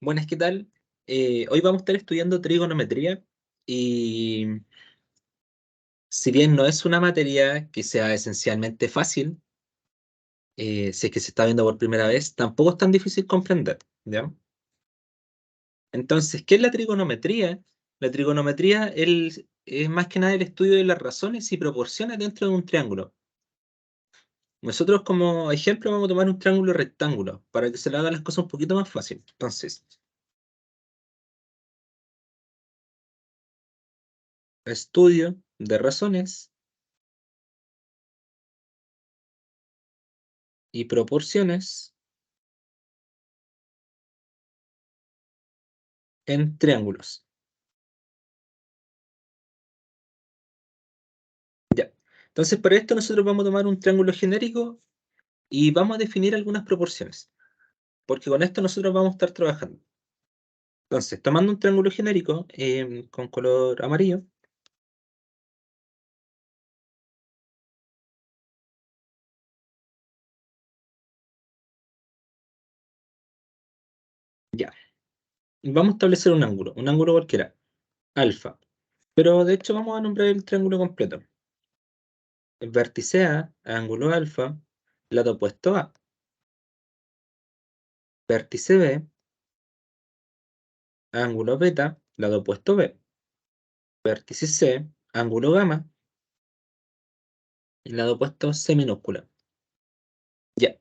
Buenas, ¿qué tal? Hoy vamos a estar estudiando trigonometría y si bien no es una materia que sea esencialmente fácil, si es que se está viendo por primera vez, tampoco es tan difícil comprender, ¿ya? Entonces, ¿qué es la trigonometría? La trigonometría es más que nada el estudio de las razones y proporciones dentro de un triángulo. Nosotros como ejemplo vamos a tomar un triángulo rectángulo para que se le hagan las cosas un poquito más fácil. Entonces, estudio de razones y proporciones en triángulos. Ya. Entonces, para esto nosotros vamos a tomar un triángulo genérico y vamos a definir algunas proporciones, porque con esto nosotros vamos a estar trabajando. Entonces, tomando un triángulo genérico con color amarillo, ya. Y vamos a establecer un ángulo cualquiera, alfa. Pero de hecho vamos a nombrar el triángulo completo. El vértice A, ángulo alfa, lado opuesto A. Vértice B, ángulo beta, lado opuesto B. Vértice C, ángulo gamma, y lado opuesto C minúscula. Ya.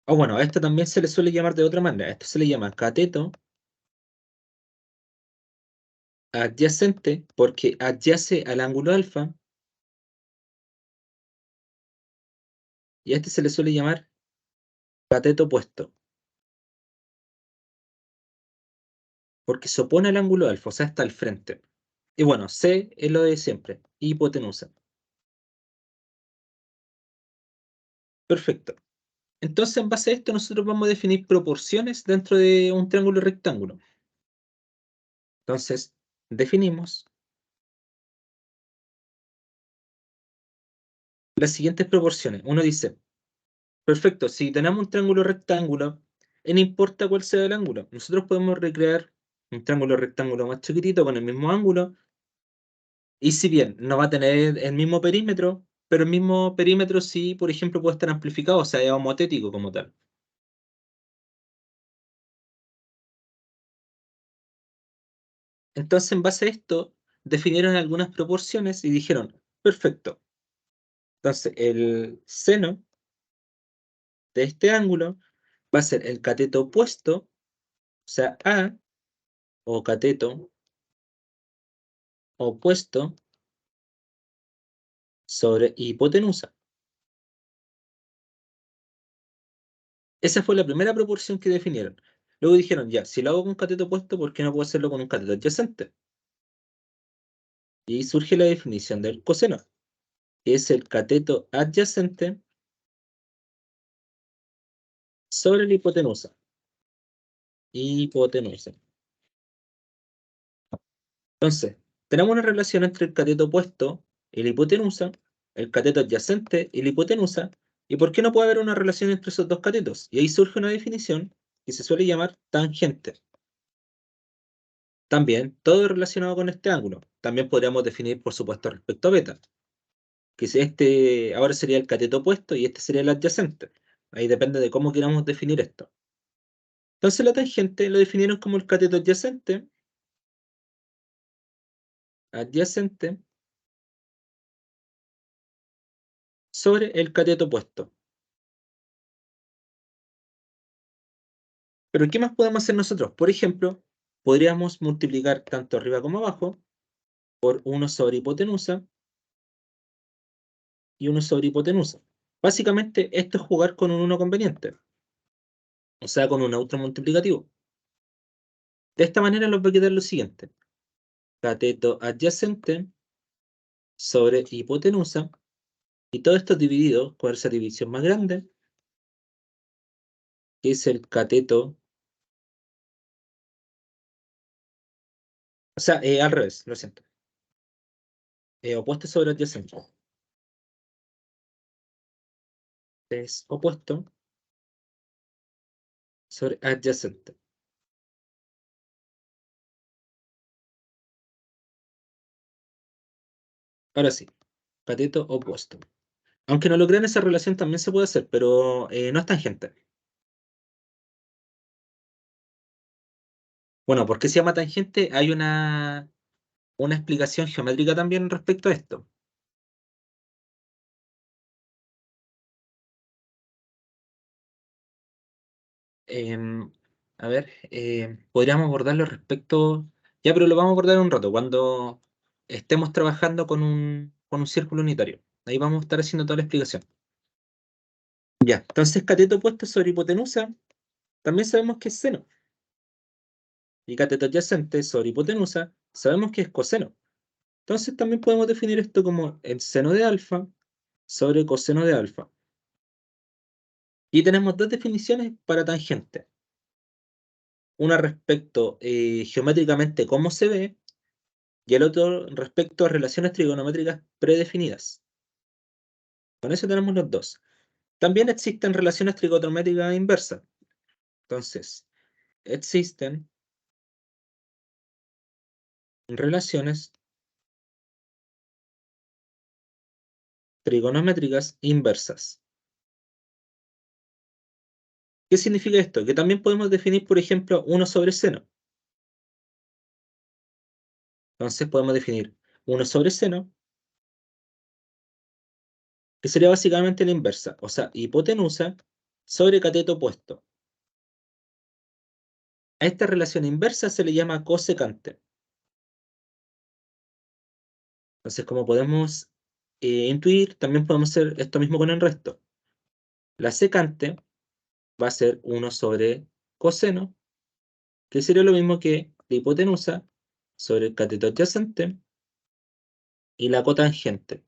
O bueno, a esto también se le suele llamar de otra manera. Esto se le llama cateto adyacente porque adyace al ángulo alfa, y a este se le suele llamar cateto opuesto porque se opone al ángulo alfa, o sea, está al frente. Y bueno, C es lo de siempre, hipotenusa. Perfecto. Entonces, en base a esto, nosotros vamos a definir proporciones dentro de un triángulo rectángulo. Entonces, definimos las siguientes proporciones. Uno dice, perfecto, si tenemos un triángulo rectángulo, no importa cuál sea el ángulo, nosotros podemos recrear un triángulo rectángulo más chiquitito con el mismo ángulo. Y si bien no va a tener el mismo perímetro, pero el mismo perímetro sí, por ejemplo, puede estar amplificado, o sea, es homotético como tal. Entonces, en base a esto, definieron algunas proporciones y dijeron, perfecto, entonces el seno de este ángulo va a ser el cateto opuesto, o sea, A, o cateto opuesto sobre hipotenusa. Esa fue la primera proporción que definieron. Luego dijeron, ya, si lo hago con cateto opuesto, ¿por qué no puedo hacerlo con un cateto adyacente? Y surge la definición del coseno, que es el cateto adyacente sobre la hipotenusa. Hipotenusa. Entonces, tenemos una relación entre el cateto opuesto y la hipotenusa, el cateto adyacente y la hipotenusa, y por qué no puede haber una relación entre esos dos catetos. Y ahí surge una definición que se suele llamar tangente. También, todo relacionado con este ángulo. También podríamos definir, por supuesto, respecto a beta, que si este ahora sería el cateto opuesto y este sería el adyacente. Ahí depende de cómo queramos definir esto. Entonces la tangente lo definieron como el cateto adyacente sobre el cateto opuesto. Pero ¿qué más podemos hacer nosotros? Por ejemplo, podríamos multiplicar tanto arriba como abajo por 1 sobre hipotenusa y 1 sobre hipotenusa. Básicamente, esto es jugar con un 1 conveniente, o sea, con un neutro multiplicativo. De esta manera nos va a quedar lo siguiente. Cateto adyacente sobre hipotenusa, y todo esto dividido por esa división más grande, que es el cateto, o sea, al revés, lo siento. Opuesto sobre adyacente. Es opuesto sobre adyacente. Ahora sí, cateto opuesto. Aunque no lo crean, esa relación también se puede hacer, pero no es tangente. Bueno, ¿por qué se llama tangente? Hay una explicación geométrica también respecto a esto. Em, a ver, podríamos abordarlo respecto. Ya, pero lo vamos a abordar en un rato, cuando estemos trabajando con un círculo unitario. Ahí vamos a estar haciendo toda la explicación. Ya, entonces cateto opuesto sobre hipotenusa, también sabemos que es seno. Y cateto adyacente sobre hipotenusa, sabemos que es coseno. Entonces también podemos definir esto como el seno de alfa sobre coseno de alfa. Y tenemos dos definiciones para tangente. Una respecto geométricamente cómo se ve y el otro respecto a relaciones trigonométricas predefinidas. Con eso tenemos los dos. También existen relaciones trigonométricas inversas. Entonces, existen relaciones trigonométricas inversas. ¿Qué significa esto? Que también podemos definir, por ejemplo, 1 sobre seno. Entonces podemos definir 1 sobre seno, que sería básicamente la inversa, o sea, hipotenusa sobre cateto opuesto. A esta relación inversa se le llama cosecante. Entonces, como podemos intuir, también podemos hacer esto mismo con el resto. La secante va a ser 1 sobre coseno, que sería lo mismo que la hipotenusa sobre el cateto adyacente, y la cotangente,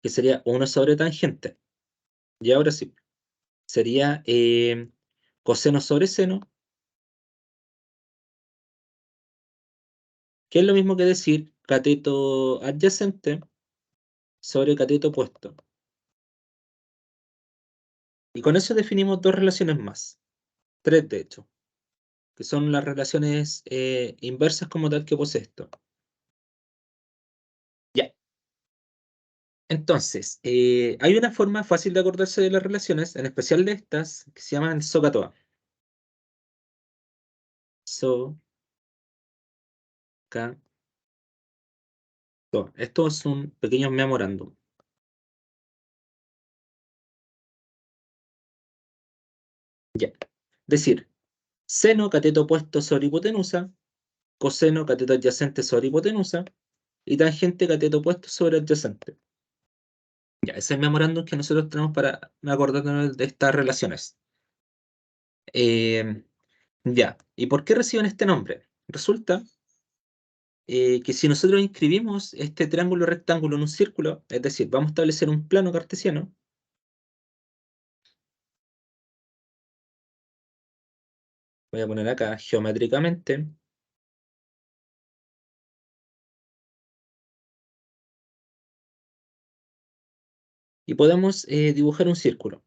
que sería 1 sobre tangente. Y ahora sí, sería coseno sobre seno, que es lo mismo que decir cateto adyacente sobre cateto opuesto. Y con eso definimos dos relaciones más, tres de hecho, que son las relaciones inversas como tal que posee esto. Ya. Entonces, hay una forma fácil de acordarse de las relaciones, en especial de estas, que se llaman SOHCAHTOA. SOHCAHTOA. Esto es un pequeño memorándum. Ya. Decir, seno cateto opuesto sobre hipotenusa, coseno cateto adyacente sobre hipotenusa, y tangente cateto opuesto sobre adyacente. Ya, ese es el memorándum que nosotros tenemos para acordarnos de estas relaciones. Eh, ya, ¿y por qué reciben este nombre? Resulta que si nosotros inscribimos este triángulo rectángulo en un círculo, es decir, vamos a establecer un plano cartesiano, voy a poner acá geométricamente, y podemos dibujar un círculo.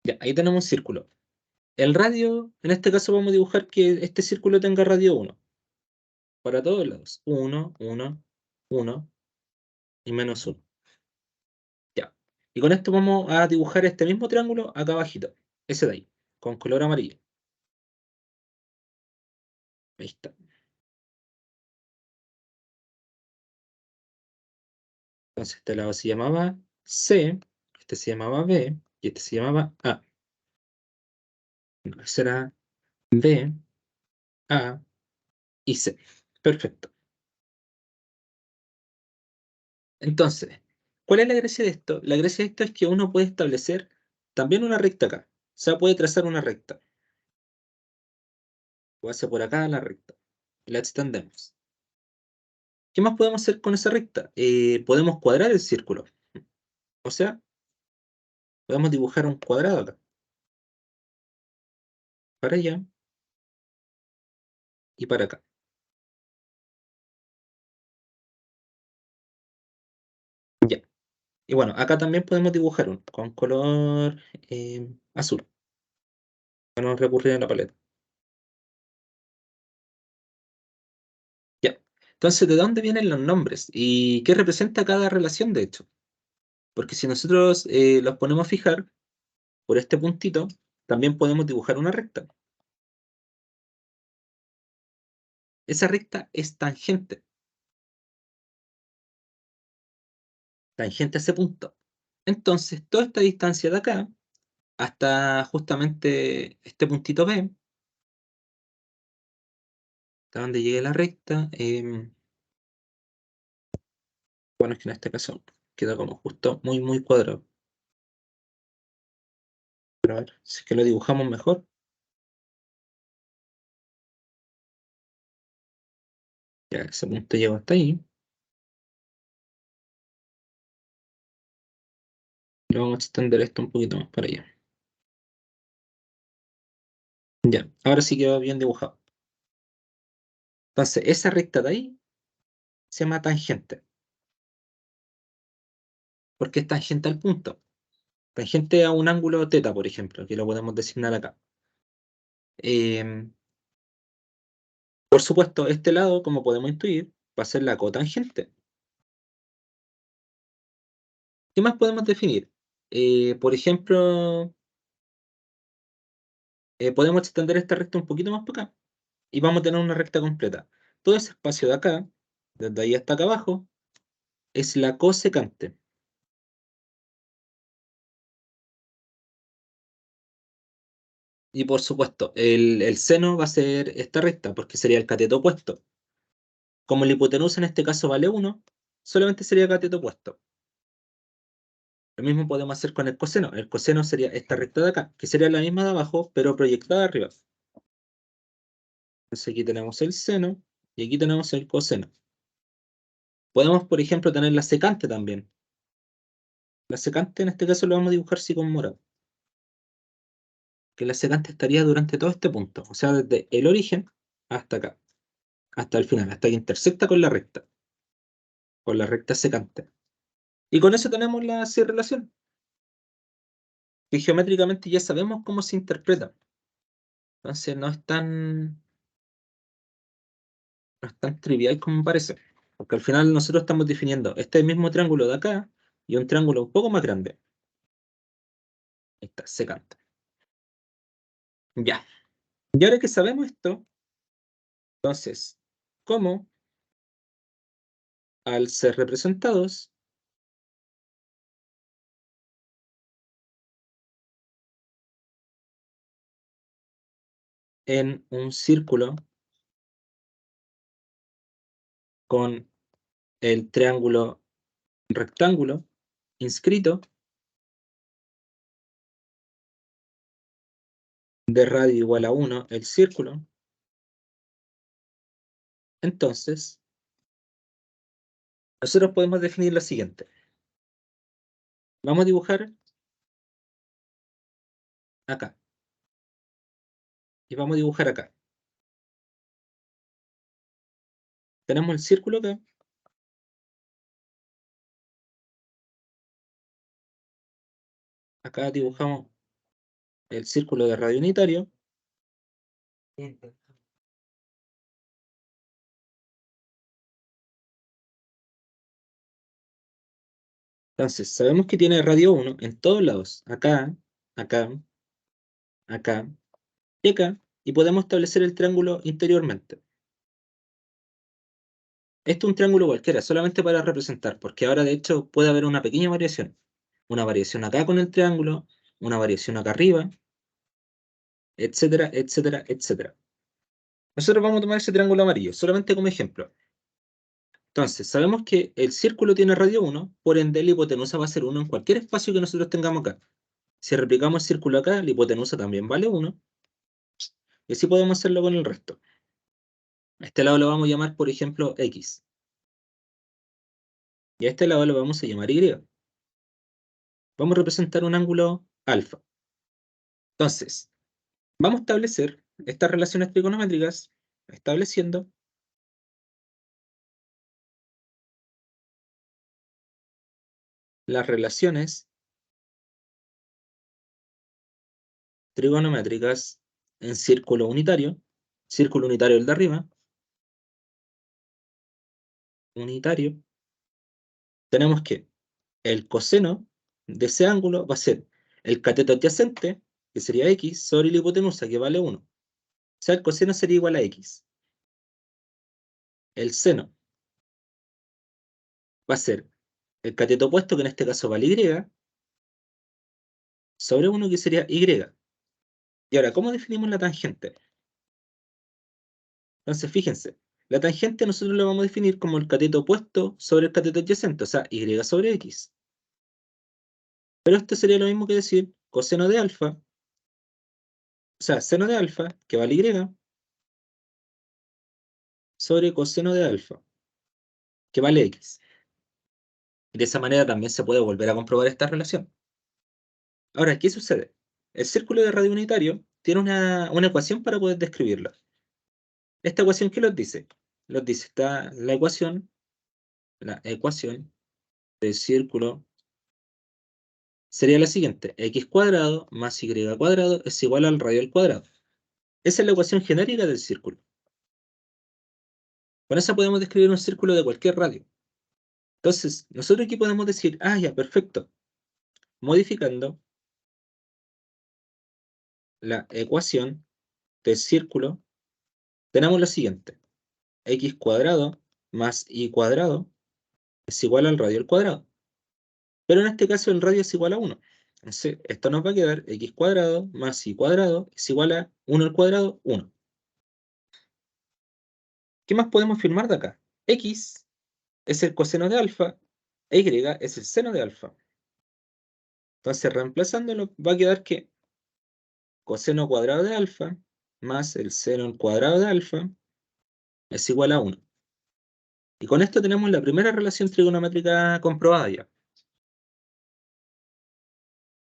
Ya, ahí tenemos un círculo. El radio, en este caso vamos a dibujar que este círculo tenga radio 1, para todos lados. 1, 1, 1 y menos 1. Ya. Y con esto vamos a dibujar este mismo triángulo acá abajito, ese de ahí, con color amarillo. Ahí está. Entonces este lado se llamaba C, este se llamaba B y este se llamaba A. Entonces será B, A y C. Perfecto. Entonces, ¿cuál es la gracia de esto? La gracia de esto es que uno puede establecer también una recta acá. O sea, puede trazar una recta. O hace por acá la recta. Y la extendemos. ¿Qué más podemos hacer con esa recta? Podemos cuadrar el círculo. O sea, podemos dibujar un cuadrado acá. Para allá y para acá. Ya. Y bueno, acá también podemos dibujar uno con color azul, para no recurrir a la paleta. Ya. Entonces, ¿de dónde vienen los nombres? ¿Y qué representa cada relación, de hecho? Porque si nosotros los ponemos a fijar por este puntito, también podemos dibujar una recta. Esa recta es tangente a ese punto. Entonces, toda esta distancia de acá hasta justamente este puntito B, hasta donde llegue la recta, bueno, es que en este caso queda como justo muy cuadrado. Pero a ver, si es que lo dibujamos mejor, ya ese punto llega hasta ahí. Y vamos a extender esto un poquito más para allá. Ya, ahora sí quedó bien dibujado. Entonces, esa recta de ahí se llama tangente, porque es tangente al punto. Tangente a un ángulo teta, por ejemplo, que lo podemos designar acá. Em, por supuesto, este lado, como podemos intuir, va a ser la cotangente. ¿Qué más podemos definir? Por ejemplo, podemos extender esta recta un poquito más para acá y vamos a tener una recta completa. Todo ese espacio de acá, desde ahí hasta acá abajo, es la cosecante. Y por supuesto, el seno va a ser esta recta, porque sería el cateto opuesto. Como la hipotenusa en este caso vale 1, solamente sería cateto opuesto. Lo mismo podemos hacer con el coseno. El coseno sería esta recta de acá, que sería la misma de abajo, pero proyectada arriba. Entonces aquí tenemos el seno y aquí tenemos el coseno. Podemos, por ejemplo, tener la secante también. La secante en este caso lo vamos a dibujar así con morado. Que la secante estaría durante todo este punto, o sea, desde el origen hasta acá, hasta el final, hasta que intersecta con la recta secante. Y con eso tenemos la relación, que geométricamente ya sabemos cómo se interpreta. Entonces no es tan trivial como parece, porque al final nosotros estamos definiendo este mismo triángulo de acá y un triángulo un poco más grande. Ahí está, secante. Ya. Y ahora que sabemos esto, entonces, ¿cómo al ser representados en un círculo con el triángulo rectángulo inscrito de radio igual a 1 el círculo, entonces nosotros podemos definir lo siguiente. Vamos a dibujar acá y vamos a dibujar acá. Tenemos el círculo acá, acá dibujamos el círculo de radio unitario. Entonces, sabemos que tiene radio 1 en todos lados, acá, acá, acá y acá, y podemos establecer el triángulo interiormente. Esto es un triángulo cualquiera, solamente para representar, porque ahora de hecho puede haber una pequeña variación. Una variación acá con el triángulo, una variación acá arriba, etcétera, etcétera, etcétera. Nosotros vamos a tomar ese triángulo amarillo, solamente como ejemplo. Entonces, sabemos que el círculo tiene radio 1, por ende la hipotenusa va a ser 1 en cualquier espacio que nosotros tengamos acá. Si replicamos el círculo acá, la hipotenusa también vale 1, y así podemos hacerlo con el resto. A este lado lo vamos a llamar, por ejemplo, X. Y a este lado lo vamos a llamar Y. Vamos a representar un ángulo alfa. Entonces, vamos a establecer estas relaciones trigonométricas, estableciendo las relaciones trigonométricas en círculo unitario el de arriba, unitario, tenemos que el coseno de ese ángulo va a ser el cateto adyacente, que sería x, sobre la hipotenusa, que vale 1. O sea, el coseno sería igual a x. El seno va a ser el cateto opuesto, que en este caso vale y, sobre 1, que sería y. Y ahora, ¿cómo definimos la tangente? Entonces, fíjense, la tangente nosotros la vamos a definir como el cateto opuesto sobre el cateto adyacente, o sea, y sobre x. Pero esto sería lo mismo que decir coseno de alfa, o sea, seno de alfa, que vale y, sobre coseno de alfa, que vale x. Y de esa manera también se puede volver a comprobar esta relación. Ahora, ¿qué sucede? El círculo de radio unitario tiene una ecuación para poder describirlo. ¿Esta ecuación qué los dice? Los dice, está la ecuación del círculo sería la siguiente: x cuadrado más y cuadrado es igual al radio al cuadrado. Esa es la ecuación genérica del círculo. Con esa podemos describir un círculo de cualquier radio. Entonces, nosotros aquí podemos decir, ah, ya, perfecto. Modificando la ecuación del círculo, tenemos lo siguiente: x cuadrado más y cuadrado es igual al radio al cuadrado. Pero en este caso el radio es igual a 1. Entonces, esto nos va a quedar x cuadrado más y cuadrado es igual a 1 al cuadrado, 1. ¿Qué más podemos afirmar de acá? X es el coseno de alfa e y es el seno de alfa. Entonces, reemplazándolo, va a quedar que coseno cuadrado de alfa más el seno al cuadrado de alfa es igual a 1. Y con esto tenemos la primera relación trigonométrica comprobada ya.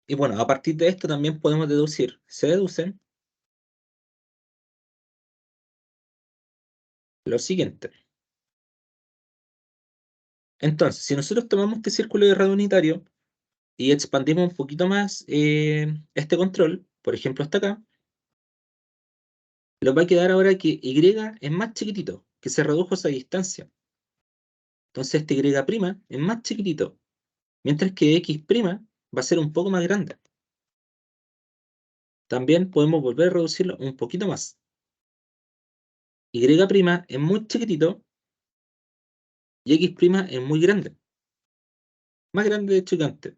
Y bueno, a partir de esto también podemos deducir, se deducen lo siguiente. Entonces, si nosotros tomamos este círculo de radio unitario y expandimos un poquito más este control, por ejemplo hasta acá, nos va a quedar ahora que y es más chiquitito, que se redujo esa distancia. Entonces este y' es más chiquitito, mientras que x' va a ser un poco más grande. También podemos volver a reducirlo un poquito más. Y' es muy chiquitito y x' es muy grande. Más grande de hecho que antes.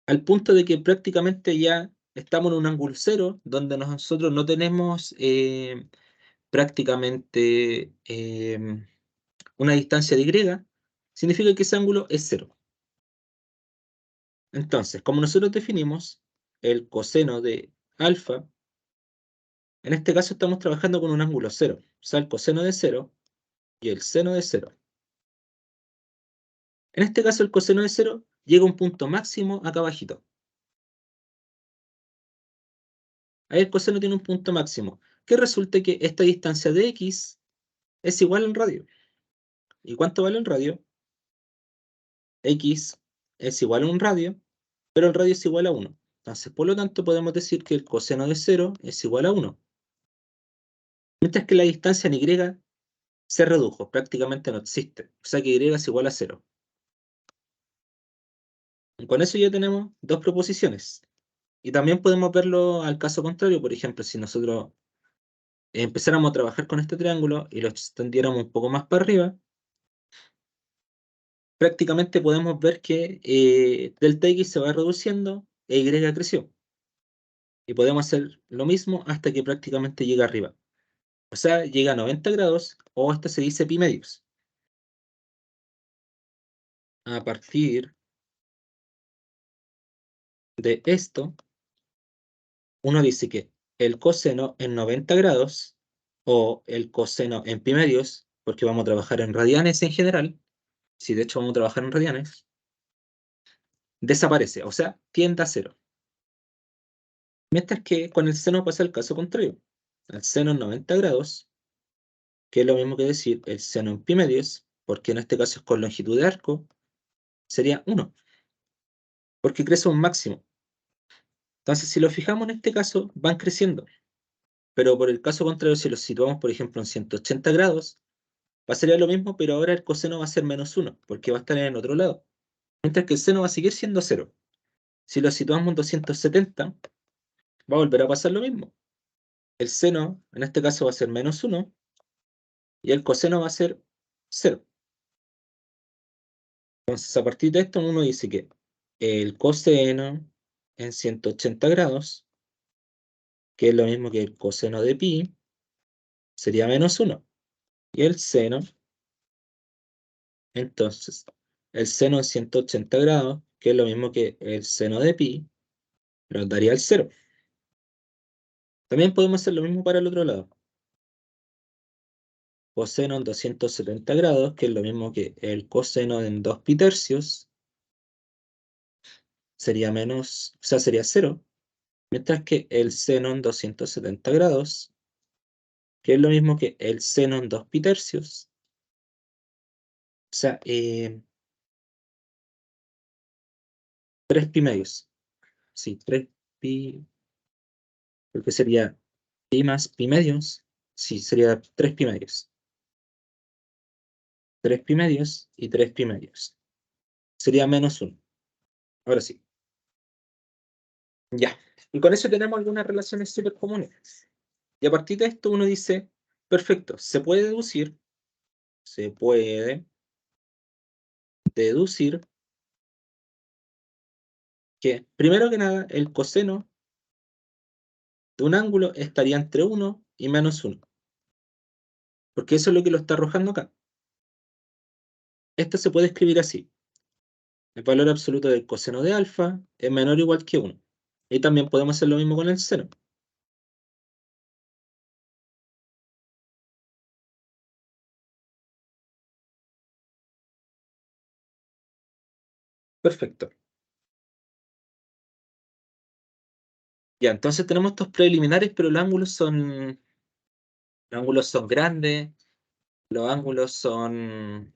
Al punto de que prácticamente ya estamos en un ángulo cero, donde nosotros no tenemos prácticamente una distancia de y, significa que ese ángulo es cero. Entonces, como nosotros definimos el coseno de alfa, en este caso estamos trabajando con un ángulo cero, o sea, el coseno de cero y el seno de cero. En este caso, el coseno de cero llega a un punto máximo acá abajito. Ahí el coseno tiene un punto máximo, que resulta que esta distancia de x es igual al radio. ¿Y cuánto vale el radio? X es igual a un radio, pero el radio es igual a 1. Entonces, por lo tanto, podemos decir que el coseno de 0 es igual a 1. Mientras que la distancia en y se redujo, prácticamente no existe. O sea que y es igual a 0. Y con eso ya tenemos dos proposiciones. Y también podemos verlo al caso contrario. Por ejemplo, si nosotros empezáramos a trabajar con este triángulo y lo extendiéramos un poco más para arriba, prácticamente podemos ver que delta x se va reduciendo e y creció. Y podemos hacer lo mismo hasta que prácticamente llega arriba. O sea, llega a 90 grados, o esto se dice pi medios. A partir de esto, uno dice que el coseno en 90 grados, o el coseno en pi medios, porque vamos a trabajar en radianes en general, si de hecho vamos a trabajar en radianes, desaparece, o sea, tiende a cero. Mientras que con el seno pasa el caso contrario. El seno en 90 grados, que es lo mismo que decir el seno en pi medios, porque en este caso es con longitud de arco, sería 1. porque crece un máximo. Entonces, si lo fijamos en este caso, van creciendo. Pero por el caso contrario, si lo situamos, por ejemplo, en 180 grados, va a ser lo mismo, pero ahora el coseno va a ser -1, porque va a estar en el otro lado. Mientras que el seno va a seguir siendo 0. Si lo situamos en 270, va a volver a pasar lo mismo. El seno, en este caso, va a ser -1, y el coseno va a ser 0. Entonces, a partir de esto, uno dice que el coseno en 180 grados, que es lo mismo que el coseno de pi, sería -1. Y el seno, entonces, el seno en 180 grados, que es lo mismo que el seno de pi, nos daría el 0. También podemos hacer lo mismo para el otro lado. Coseno en 270 grados, que es lo mismo que el coseno en 2 pi tercios, sería sería 0. Mientras que el seno en 270 grados, que es lo mismo que el seno en 2 pi tercios, o sea, 3 pi medios. Sí, 3 pi, porque sería pi más pi medios. Sí, sería 3 pi medios. 3 pi medios y 3 pi medios. Sería -1. Ahora sí. Ya. Y con eso tenemos algunas relaciones súper comunes. Y a partir de esto uno dice, perfecto, se puede deducir que, primero que nada, el coseno de un ángulo estaría entre 1 y -1, porque eso es lo que lo está arrojando acá. Esto se puede escribir así. El valor absoluto del coseno de alfa es menor o igual que 1. Y también podemos hacer lo mismo con el seno. Perfecto. Ya, entonces tenemos estos preliminares, pero los ángulos son grandes, los ángulos son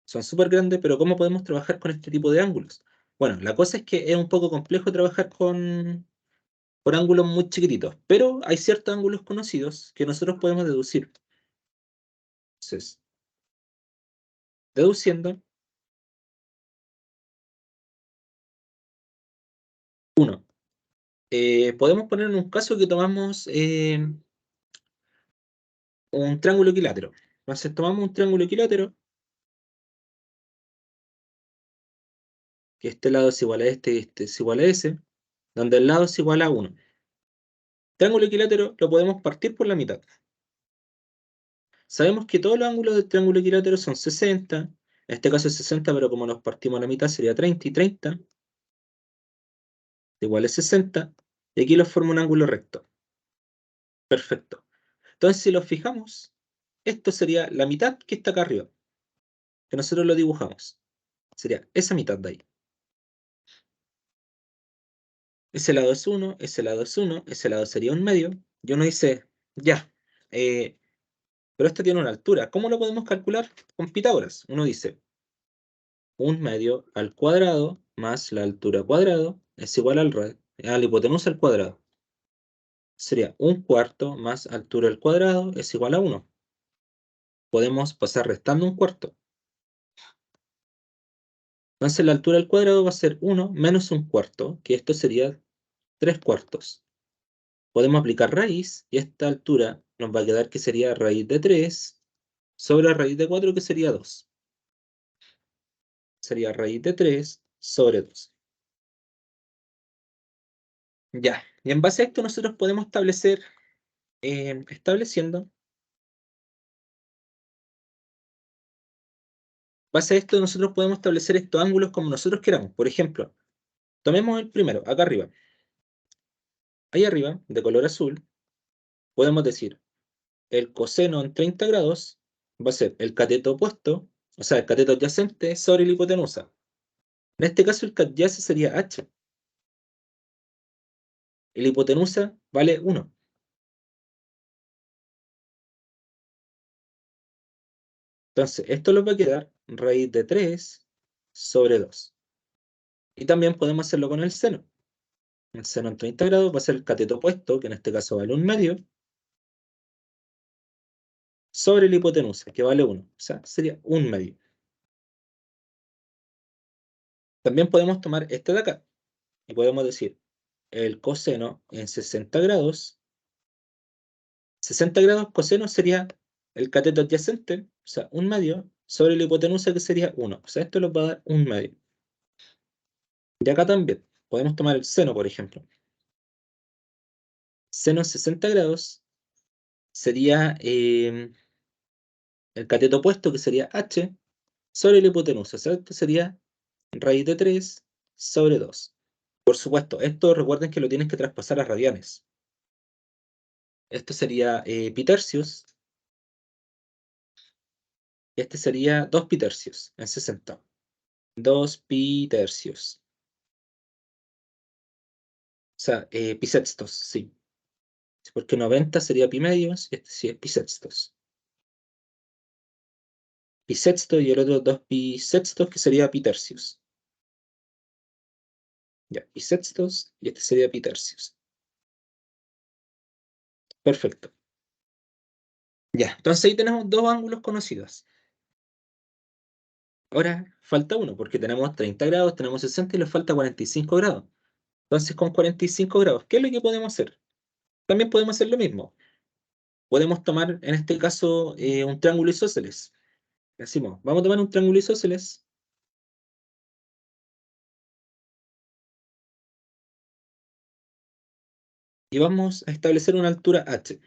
súper grandes, pero ¿cómo podemos trabajar con este tipo de ángulos? Bueno, la cosa es que es un poco complejo trabajar con ángulos muy chiquititos, pero hay ciertos ángulos conocidos que nosotros podemos deducir. Entonces, deduciendo, uno, podemos poner en un caso que tomamos un triángulo equilátero. Entonces, tomamos un triángulo equilátero, que este lado es igual a este y este es igual a ese, donde el lado es igual a 1. Triángulo equilátero lo podemos partir por la mitad. Sabemos que todos los ángulos del triángulo equilátero son 60, en este caso es 60, pero como nos partimos a la mitad sería 30 y 30, igual a 60, y aquí los forma un ángulo recto. Perfecto. Entonces, si los fijamos, esto sería la mitad que está acá arriba, que nosotros lo dibujamos. Sería esa mitad de ahí. Ese lado es 1, ese lado es 1, ese lado sería un medio, y uno dice, ya, pero esto tiene una altura. ¿Cómo lo podemos calcular? Con Pitágoras. Uno dice, un medio al cuadrado más la altura cuadrado es igual a la hipotenusa al cuadrado. Sería un cuarto más altura al cuadrado es igual a 1. Podemos pasar restando un cuarto. Entonces la altura al cuadrado va a ser 1 menos un cuarto, que esto sería 3 cuartos. Podemos aplicar raíz y esta altura nos va a quedar que sería raíz de 3 sobre raíz de 4, que sería 2. Sería raíz de 3 sobre 2. Ya, y en base a esto nosotros podemos estableciendo, base a esto nosotros podemos establecer estos ángulos como nosotros queramos. Por ejemplo, tomemos el primero, acá arriba. Ahí arriba, de color azul, podemos decir el coseno en 30 grados va a ser el cateto opuesto, o sea, el cateto adyacente sobre la hipotenusa. En este caso el que adyace sería h, y la hipotenusa vale 1. Entonces, esto nos va a quedar raíz de 3 sobre 2. Y también podemos hacerlo con el seno. El seno en 30 grados va a ser el cateto opuesto, que en este caso vale 1/2, sobre la hipotenusa, que vale 1. O sea, sería 1/2. También podemos tomar este de acá y podemos decir el coseno en 60 grados. 60 grados coseno sería el cateto adyacente, o sea, 1/2, sobre la hipotenusa, que sería 1. O sea, esto nos va a dar 1/2. Y acá también podemos tomar el seno, por ejemplo. Seno en 60 grados sería el cateto opuesto, que sería h, sobre la hipotenusa. O sea, esto sería raíz de 3 sobre 2. Por supuesto, esto recuerden que lo tienes que traspasar a radianes. Esto sería pitercios. Este sería 2 pitercios en 60. 2 pitercios. O sea, pisextos, sí. Sí, porque 90 sería pi medios y este sí es pisextos. Pisexto y el otro 2 pisextos, que sería pitercios. Ya, pisextos y este sería pitercios. Perfecto. Ya, entonces ahí tenemos dos ángulos conocidos. Ahora falta uno, porque tenemos 30 grados, tenemos 60 y le falta 45 grados. Entonces, con 45 grados, ¿qué es lo que podemos hacer? También podemos hacer lo mismo. Podemos tomar, en este caso, un triángulo isósceles. Decimos, vamos a tomar un triángulo isósceles y vamos a establecer una altura h.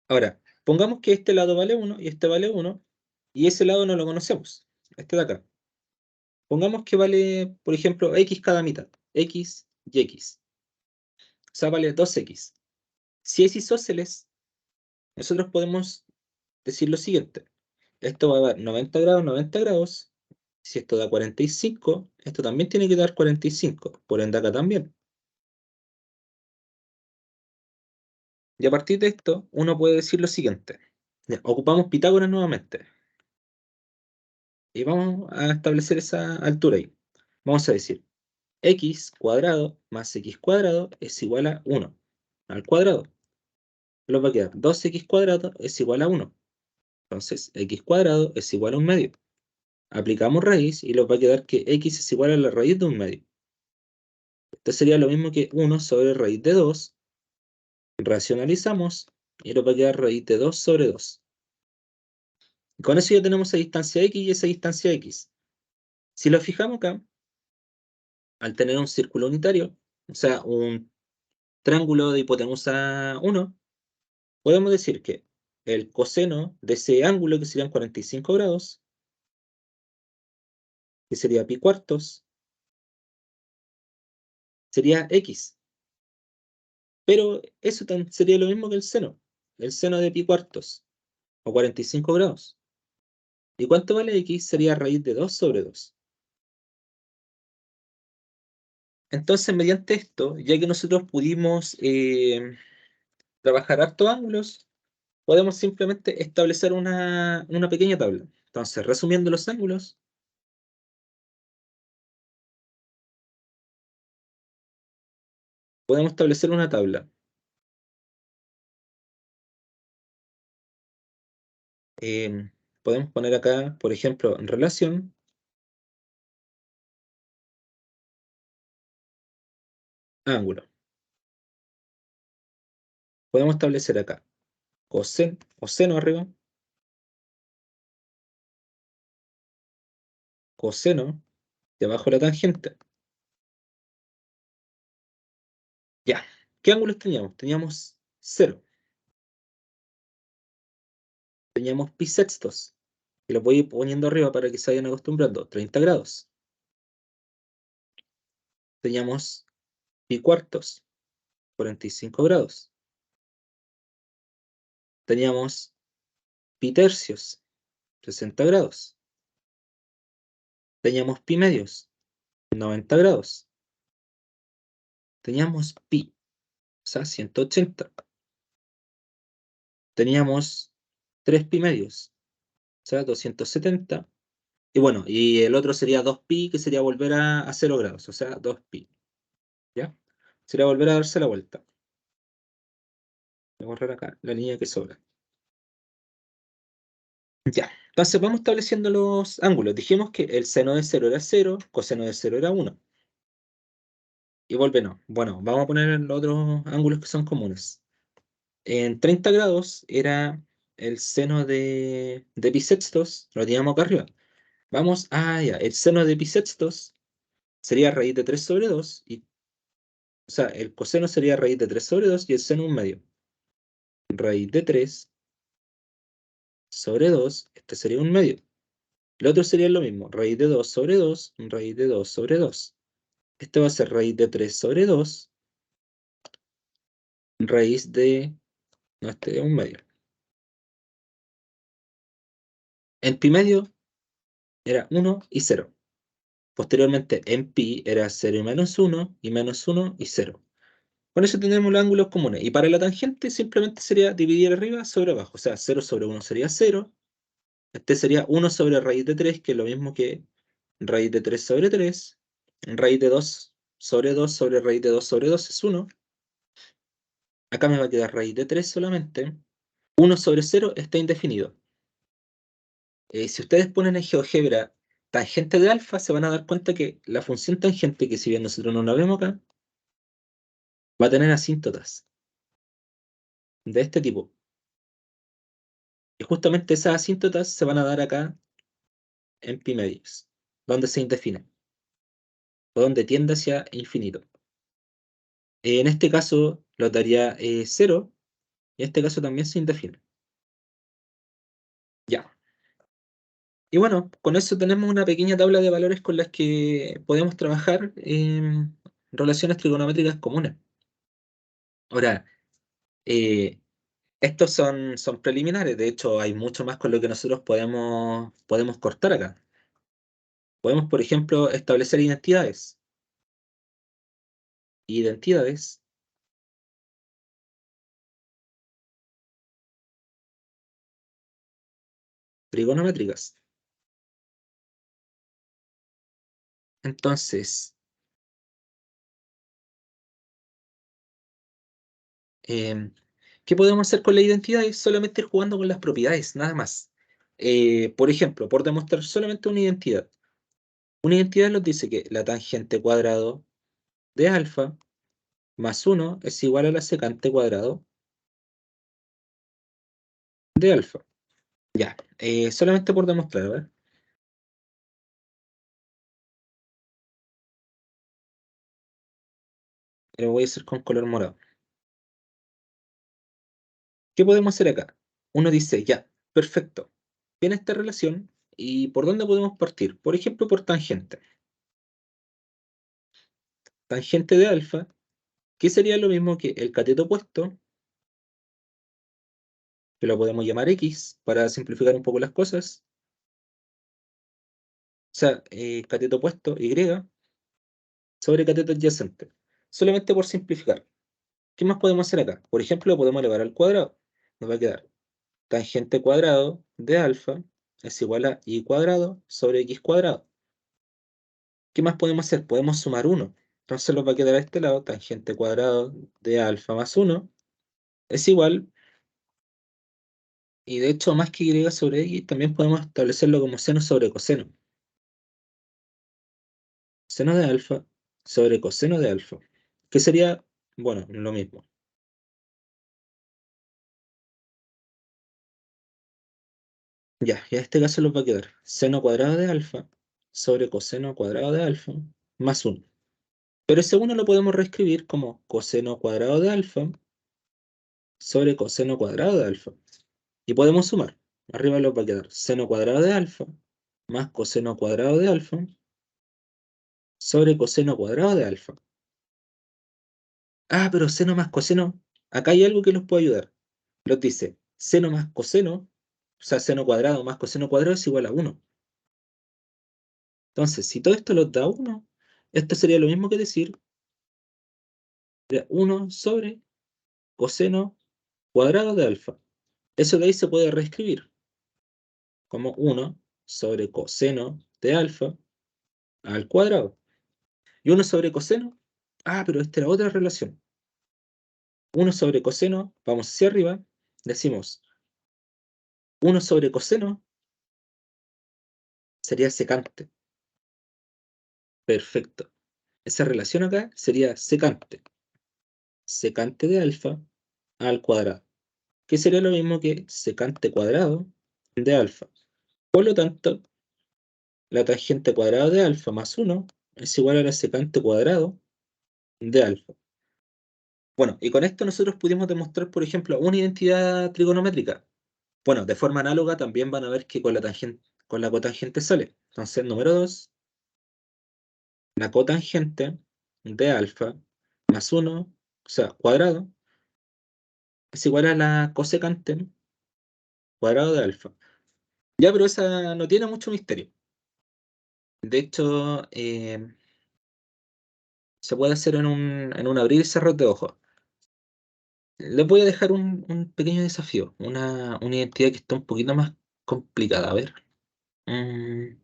Ahora, pongamos que este lado vale 1 y este vale 1, y ese lado no lo conocemos, este de acá. Pongamos que vale, por ejemplo, x cada mitad, x y x. O sea, vale 2x. Si es isósceles, nosotros podemos decir lo siguiente. Esto va a dar 90 grados, 90 grados. Si esto da 45, esto también tiene que dar 45. Por ende, acá también. Y a partir de esto, uno puede decir lo siguiente. Ya, ocupamos Pitágoras nuevamente. Y vamos a establecer esa altura ahí. Vamos a decir, x cuadrado más x cuadrado es igual a 1 al cuadrado. Nos va a quedar 2x cuadrado es igual a 1. Entonces, x cuadrado es igual a 1/2. Aplicamos raíz y nos va a quedar que x es igual a la raíz de 1/2. Esto sería lo mismo que 1 sobre raíz de 2. Racionalizamos y nos va a quedar raíz de 2 sobre 2. Y con eso ya tenemos esa distancia x y esa distancia x. Si lo fijamos acá, al tener un círculo unitario, o sea, un triángulo de hipotenusa 1, podemos decir que el coseno de ese ángulo, que serían 45 grados, que sería pi cuartos, sería x. Pero eso sería lo mismo que el seno de pi cuartos, o 45 grados. ¿Y cuánto vale x? Sería raíz de 2 sobre 2. Entonces, mediante esto, ya que nosotros pudimos trabajar hartos ángulos, podemos simplemente establecer una pequeña tabla. Entonces, resumiendo los ángulos, podemos establecer una tabla. Podemos poner acá, por ejemplo, en relación ángulo. Podemos establecer acá coseno o seno arriba, coseno de abajo la tangente. Ya. ¿Qué ángulos teníamos? Teníamos 0. Teníamos pi sextos. Y los voy a ir poniendo arriba para que se vayan acostumbrando. 30 grados. Teníamos pi cuartos. 45 grados. Teníamos pi tercios. 60 grados. Teníamos pi medios. 90 grados. Teníamos pi, o sea, 180. Teníamos 3 pi medios, o sea, 270. Y bueno, y el otro sería 2pi, que sería volver a 0 grados, o sea, 2pi. ¿Ya? Sería volver a darse la vuelta. Voy a borrar acá la línea que sobra. Ya. Entonces vamos estableciendo los ángulos. Dijimos que el seno de 0 era 0, coseno de 0 era 1. Y volvemos. Bueno, vamos a poner los otros ángulos que son comunes. En 30 grados era el seno de pi sextos, lo teníamos acá arriba. Vamos, ya, el seno de pi sextos sería raíz de 3 sobre 2, o sea, el coseno sería raíz de 3 sobre 2 y el seno un medio. Raíz de 3 sobre 2, este sería un medio. El otro sería lo mismo, raíz de 2 sobre 2, raíz de 2 sobre 2. Este va a ser raíz de 3 sobre 2, raíz de, no, este es un medio. En pi medio era 1 y 0. Posteriormente, en pi era 0 y menos 1 y 0. Con eso tenemos los ángulos comunes. Y para la tangente simplemente sería dividir arriba sobre abajo. O sea, 0 sobre 1 sería 0. Este sería 1 sobre raíz de 3, que es lo mismo que raíz de 3 sobre 3. Raíz de 2 sobre raíz de 2 sobre 2 es 1. Acá me va a quedar raíz de 3 solamente. 1 sobre 0 está indefinido. Si ustedes ponen en GeoGebra tangente de alfa, se van a dar cuenta que la función tangente, que si bien nosotros no la vemos acá, va a tener asíntotas de este tipo. Y justamente esas asíntotas se van a dar acá en pi medios, donde se indefine, o donde tiende hacia infinito. En este caso lo daría 0, y en este caso también se indefine. Ya. Y bueno, con eso tenemos una pequeña tabla de valores con las que podemos trabajar en relaciones trigonométricas comunes. Ahora, eh, estos son preliminares, de hecho hay mucho más con lo que nosotros podemos cortar acá. Podemos, por ejemplo, establecer identidades. Identidades trigonométricas. Entonces, em, ¿qué podemos hacer con la identidad? Es solamente ir jugando con las propiedades, nada más. Por ejemplo, por demostrar solamente una identidad. Una identidad nos dice que la tangente cuadrado de alfa más 1 es igual a la secante cuadrado de alfa. Ya, solamente por demostrar, ¿verdad? Lo voy a hacer con color morado. ¿Qué podemos hacer acá? Uno dice, ya, perfecto. Tiene esta relación, ¿y por dónde podemos partir? Por ejemplo, por tangente. Tangente de alfa, que sería lo mismo que el cateto opuesto, que lo podemos llamar X para simplificar un poco las cosas. O sea, cateto opuesto, Y, sobre cateto adyacente. Solamente por simplificar. ¿Qué más podemos hacer acá? Por ejemplo, lo podemos elevar al cuadrado. Nos va a quedar tangente cuadrado de alfa es igual a y cuadrado sobre x cuadrado. ¿Qué más podemos hacer? Podemos sumar 1. Entonces nos va a quedar a este lado tangente cuadrado de alfa más 1 es igual, y de hecho más que y sobre x también podemos establecerlo como seno sobre coseno. Seno de alfa sobre coseno de alfa, que sería, bueno, lo mismo. Ya, y en este caso nos va a quedar seno cuadrado de alfa sobre coseno cuadrado de alfa más 1. Pero ese 1 lo podemos reescribir como coseno cuadrado de alfa sobre coseno cuadrado de alfa. Y podemos sumar. Arriba nos va a quedar seno cuadrado de alfa más coseno cuadrado de alfa sobre coseno cuadrado de alfa. Pero seno más coseno, acá hay algo que nos puede ayudar. Nos dice seno más coseno, o sea, seno cuadrado más coseno cuadrado es igual a 1. Entonces, si todo esto nos da 1, esto sería lo mismo que decir 1 sobre coseno cuadrado de alfa. Eso de ahí se puede reescribir como 1 sobre coseno de alfa al cuadrado. Y 1 sobre coseno, pero esta era otra relación. 1 sobre coseno, vamos hacia arriba, decimos 1 sobre coseno sería secante. Perfecto. Esa relación acá sería secante. Secante de alfa al cuadrado, que sería lo mismo que secante cuadrado de alfa. Por lo tanto, la tangente cuadrada de alfa más 1 es igual a la secante cuadrado de alfa. Bueno, y con esto nosotros pudimos demostrar, por ejemplo, una identidad trigonométrica. Bueno, de forma análoga también van a ver que con la tangente, con la cotangente sale. Entonces, número 2, la cotangente de alfa más 1, o sea, cuadrado, es igual a la cosecante cuadrado de alfa. Ya, pero esa no tiene mucho misterio. De hecho, se puede hacer en un abrir y cerrar de ojos. Les voy a dejar un pequeño desafío, una identidad que está un poquito más complicada. A ver. Mm,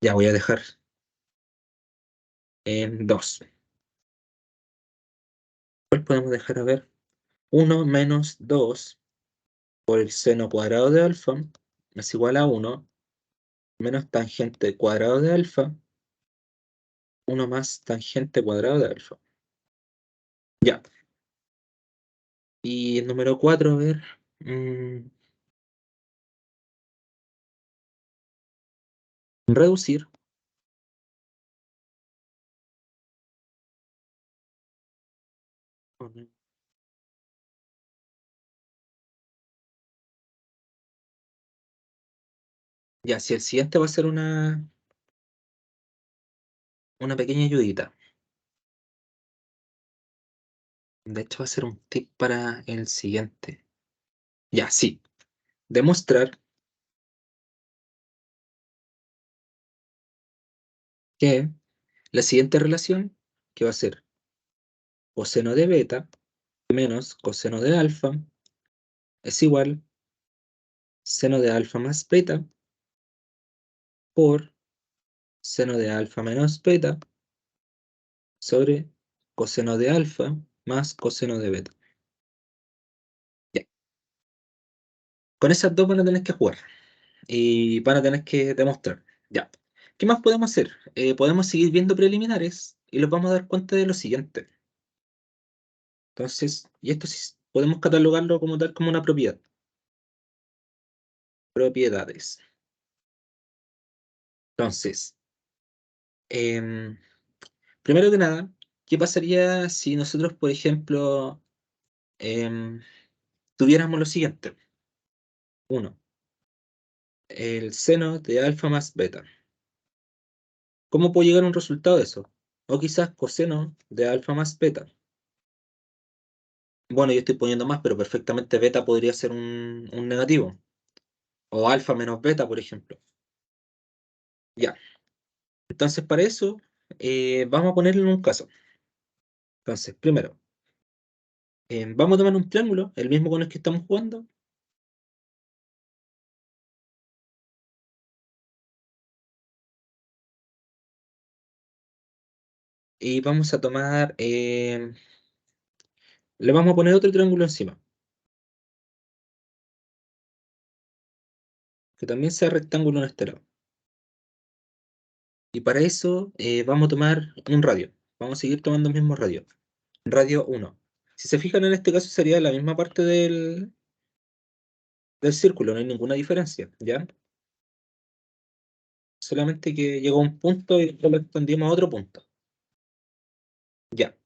ya voy a dejar en 2. ¿Cuál podemos dejar? A ver. 1 menos 2 por el seno cuadrado de alfa es igual a 1 menos tangente cuadrado de alfa, 1 más tangente cuadrado de alfa. Ya. Y el número 4, a ver. Reducir. Ya, si el siguiente va a ser una pequeña ayudita. De hecho, va a ser un tip para el siguiente. Ya, sí. Demostrar que la siguiente relación, que va a ser coseno de beta menos coseno de alfa, es igual seno de alfa más beta por seno de alfa menos beta sobre coseno de alfa más coseno de beta. Ya. Con esas dos van a tener que jugar y van a tener que demostrar. Ya. ¿Qué más podemos hacer? Podemos seguir viendo preliminares y los vamos a dar cuenta de lo siguiente. Entonces, y esto sí podemos catalogarlo como tal como una propiedad. Propiedades. Entonces, em, primero que nada, ¿qué pasaría si nosotros, por ejemplo, em, tuviéramos lo siguiente? Uno, el seno de alfa más beta. ¿Cómo puedo llegar a un resultado de eso? O quizás coseno de alfa más beta. Bueno, yo estoy poniendo más, pero perfectamente beta podría ser un negativo. O alfa menos beta, por ejemplo. Ya. Entonces, para eso, vamos a ponerlo en un caso. Entonces, primero, vamos a tomar un triángulo, el mismo con el que estamos jugando, y vamos a tomar, le vamos a poner otro triángulo encima, que también sea rectángulo en este lado. Y para eso vamos a tomar un radio. Vamos a seguir tomando el mismo radio. Radio 1. Si se fijan, en este caso sería la misma parte del círculo, no hay ninguna diferencia, ¿ya? Solamente que llegó a un punto y después lo extendimos a otro punto. Ya.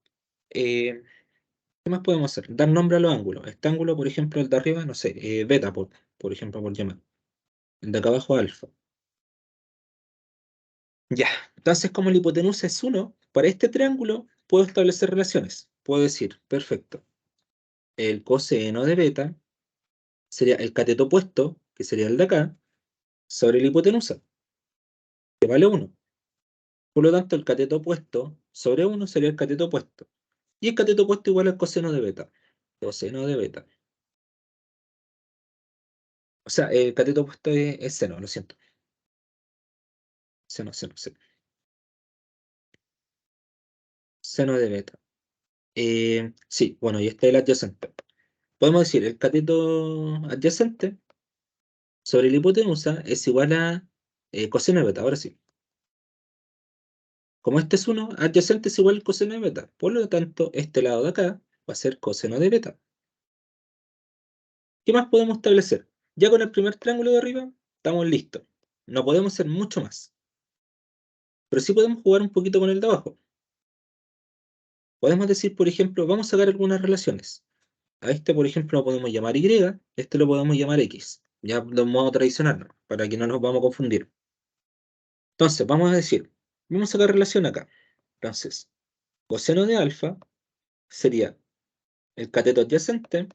Eh, ¿Qué más podemos hacer? Dar nombre a los ángulos. Este ángulo, por ejemplo, el de arriba, no sé, beta, por ejemplo, por llamar. El de acá abajo, alfa. Ya. Entonces, como la hipotenusa es 1, para este triángulo puedo establecer relaciones. Puedo decir, perfecto, el coseno de beta sería el cateto opuesto, que sería el de acá, sobre la hipotenusa, que vale 1. Por lo tanto, el cateto opuesto sobre 1 sería el cateto opuesto. Y el cateto opuesto igual al coseno de beta. Coseno de beta. O sea, el cateto opuesto es seno, lo siento. Seno, seno, seno. Seno de beta. Sí, bueno, y este es el adyacente. Podemos decir, el cateto adyacente sobre la hipotenusa es igual a coseno de beta. Ahora sí. Como este es 1, adyacente es igual al coseno de beta. Por lo tanto, este lado de acá va a ser coseno de beta. ¿Qué más podemos establecer? Ya con el primer triángulo de arriba, estamos listos. No podemos hacer mucho más. Pero sí podemos jugar un poquito con el de abajo. Podemos decir, por ejemplo, vamos a sacar algunas relaciones. A este, por ejemplo, lo podemos llamar Y, este lo podemos llamar X. Ya de un modo tradicional, ¿no? Para que no nos vamos a confundir. Entonces, vamos a decir, vamos a sacar relación acá. Entonces, coseno de alfa sería el cateto adyacente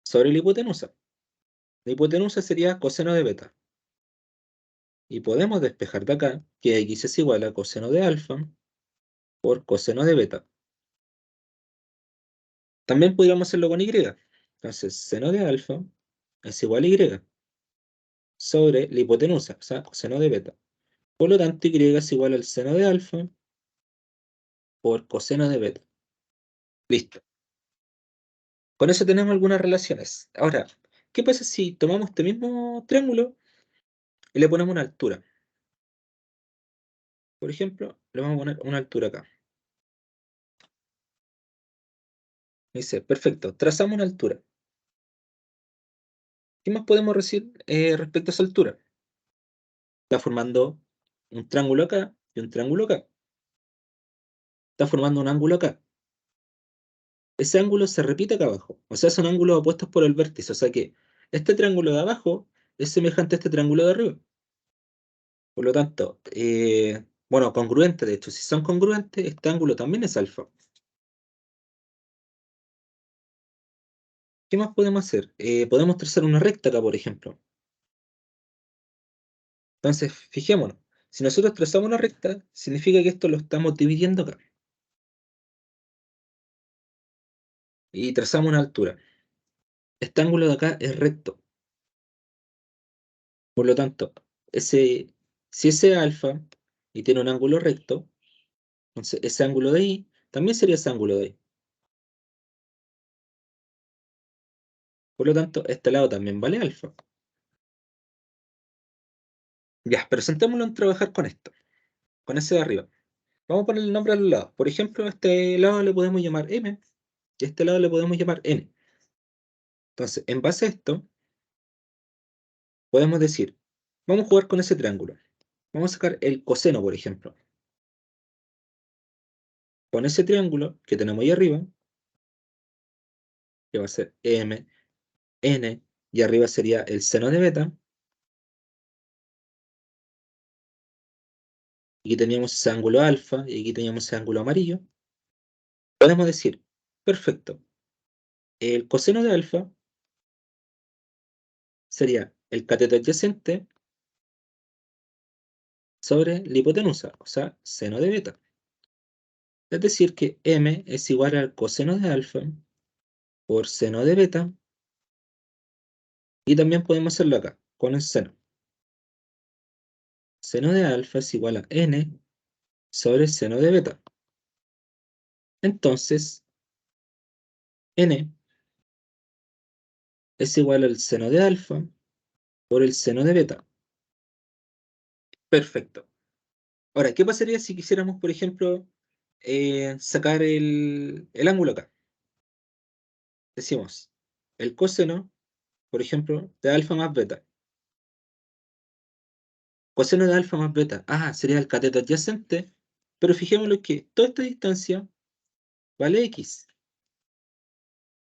sobre la hipotenusa. La hipotenusa sería coseno de beta. Y podemos despejar de acá que X es igual a coseno de alfa por coseno de beta. También podríamos hacerlo con Y. Entonces, seno de alfa es igual a Y sobre la hipotenusa, o sea, coseno de beta. Por lo tanto, Y es igual al seno de alfa por coseno de beta. Listo. Con eso tenemos algunas relaciones. Ahora, ¿qué pasa si tomamos este mismo triángulo y le ponemos una altura? Por ejemplo, le vamos a poner una altura acá. Dice, perfecto, trazamos una altura. ¿Qué más podemos decir respecto a esa altura? Está formando un triángulo acá y un triángulo acá. Está formando un ángulo acá. Ese ángulo se repite acá abajo. O sea, son ángulos opuestos por el vértice. O sea que este triángulo de abajo es semejante a este triángulo de arriba. Por lo tanto, bueno, congruente, de hecho, si son congruentes, este ángulo también es alfa. ¿Qué más podemos hacer? Podemos trazar una recta acá, por ejemplo. Entonces, fijémonos. Si nosotros trazamos una recta, significa que esto lo estamos dividiendo acá. Y trazamos una altura. Este ángulo de acá es recto. Por lo tanto, si ese es alfa y tiene un ángulo recto, entonces ese ángulo de ahí también sería ese ángulo de ahí. Por lo tanto, este lado también vale alfa. Ya, pero sentémonos en trabajar con esto, con ese de arriba. Vamos a poner el nombre a los lados. Por ejemplo, a este lado le podemos llamar M y a este lado le podemos llamar N. Entonces, en base a esto, podemos decir, vamos a jugar con ese triángulo. Vamos a sacar el coseno, por ejemplo. Con ese triángulo que tenemos ahí arriba, que va a ser M, N, y arriba sería el seno de beta. Y aquí teníamos ese ángulo alfa y aquí teníamos ese ángulo amarillo. Podemos decir, perfecto, el coseno de alfa sería el cateto adyacente sobre la hipotenusa, o sea, seno de beta. Es decir, que m es igual al coseno de alfa por seno de beta, y también podemos hacerlo acá, con el seno. Seno de alfa es igual a n sobre seno de beta. Entonces, n es igual al seno de alfa por el seno de beta. Perfecto. Ahora, ¿qué pasaría si quisiéramos, por ejemplo, sacar el ángulo acá? Decimos, el coseno, por ejemplo, de alfa más beta. Coseno de alfa más beta. Ah, sería el cateto adyacente, pero fijémonos que toda esta distancia vale x,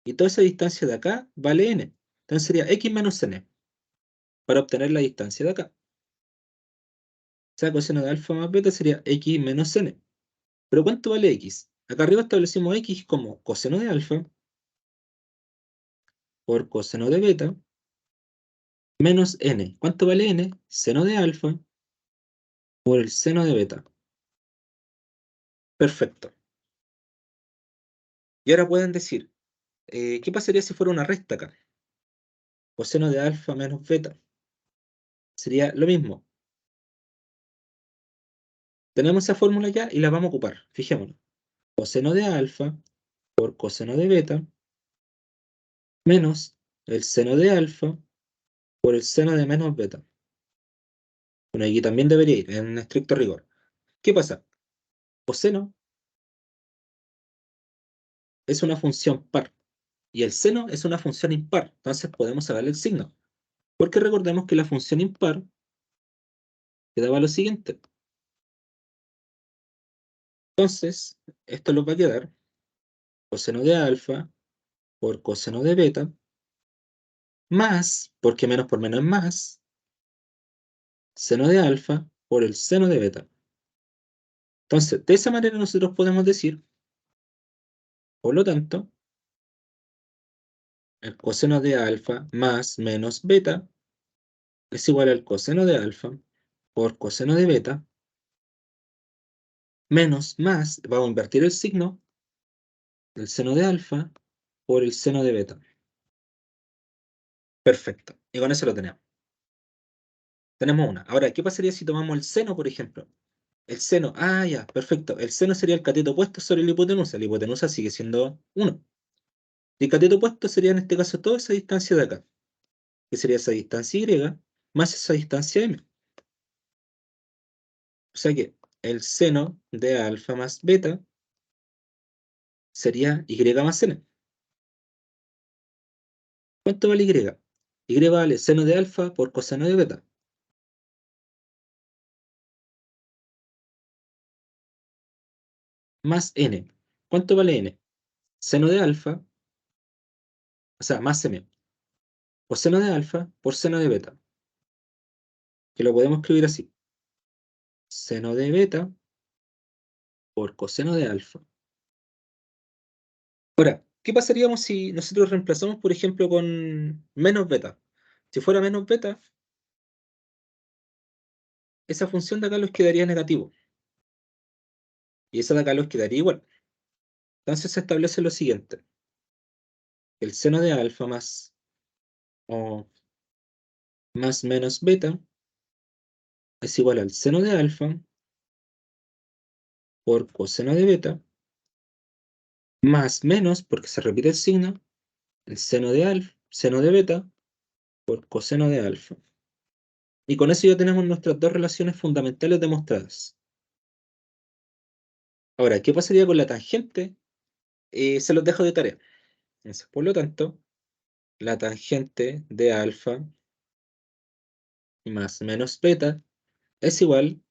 y toda esa distancia de acá vale n. Entonces sería x menos n, para obtener la distancia de acá. O sea, coseno de alfa más beta sería x menos n. ¿Pero cuánto vale x? Acá arriba establecimos x como coseno de alfa por coseno de beta menos n. ¿Cuánto vale n? Seno de alfa por el seno de beta. Perfecto. Y ahora pueden decir, ¿qué pasaría si fuera una recta acá? coseno de alfa menos beta. Sería lo mismo. Tenemos esa fórmula ya y la vamos a ocupar. Fijémonos. Coseno de alfa por coseno de beta menos el seno de alfa por el seno de menos beta. Bueno, aquí también debería ir en estricto rigor. ¿Qué pasa? Coseno es una función par y el seno es una función impar. Entonces podemos sacarle el signo. Porque recordemos que la función impar quedaba lo siguiente. Entonces, esto nos va a quedar coseno de alfa por coseno de beta más, porque menos por menos es más, seno de alfa por el seno de beta. Entonces, de esa manera nosotros podemos decir, por lo tanto, el coseno de alfa más menos beta es igual al coseno de alfa por coseno de beta menos más, vamos a invertir el signo, del seno de alfa por el seno de beta. Perfecto. Y con eso lo tenemos. Tenemos una. Ahora, ¿qué pasaría si tomamos el seno, por ejemplo? El seno, ya, perfecto. El seno sería el cateto opuesto sobre la hipotenusa. La hipotenusa sigue siendo 1. Y el cateto opuesto sería en este caso toda esa distancia de acá, que sería esa distancia y más esa distancia m. O sea que el seno de alfa más beta sería y más n. ¿Cuánto vale y? Y vale seno de alfa por coseno de beta. Más n. ¿Cuánto vale n? Seno de alfa, o sea, más m. Coseno de alfa por seno de beta. Que lo podemos escribir así. Seno de beta por coseno de alfa. Ahora, ¿qué pasaríamos si nosotros reemplazamos, por ejemplo, con menos beta? Si fuera menos beta, esa función de acá los quedaría negativo. Y esa de acá los quedaría igual. Entonces se establece lo siguiente. El seno de alfa más o más menos beta es igual al seno de alfa por coseno de beta más menos, porque se repite el signo, el seno de beta por coseno de alfa. Y con eso ya tenemos nuestras dos relaciones fundamentales demostradas. Ahora, ¿qué pasaría con la tangente? Se los dejo de tarea. Entonces, por lo tanto, la tangente de alfa más menos beta es igual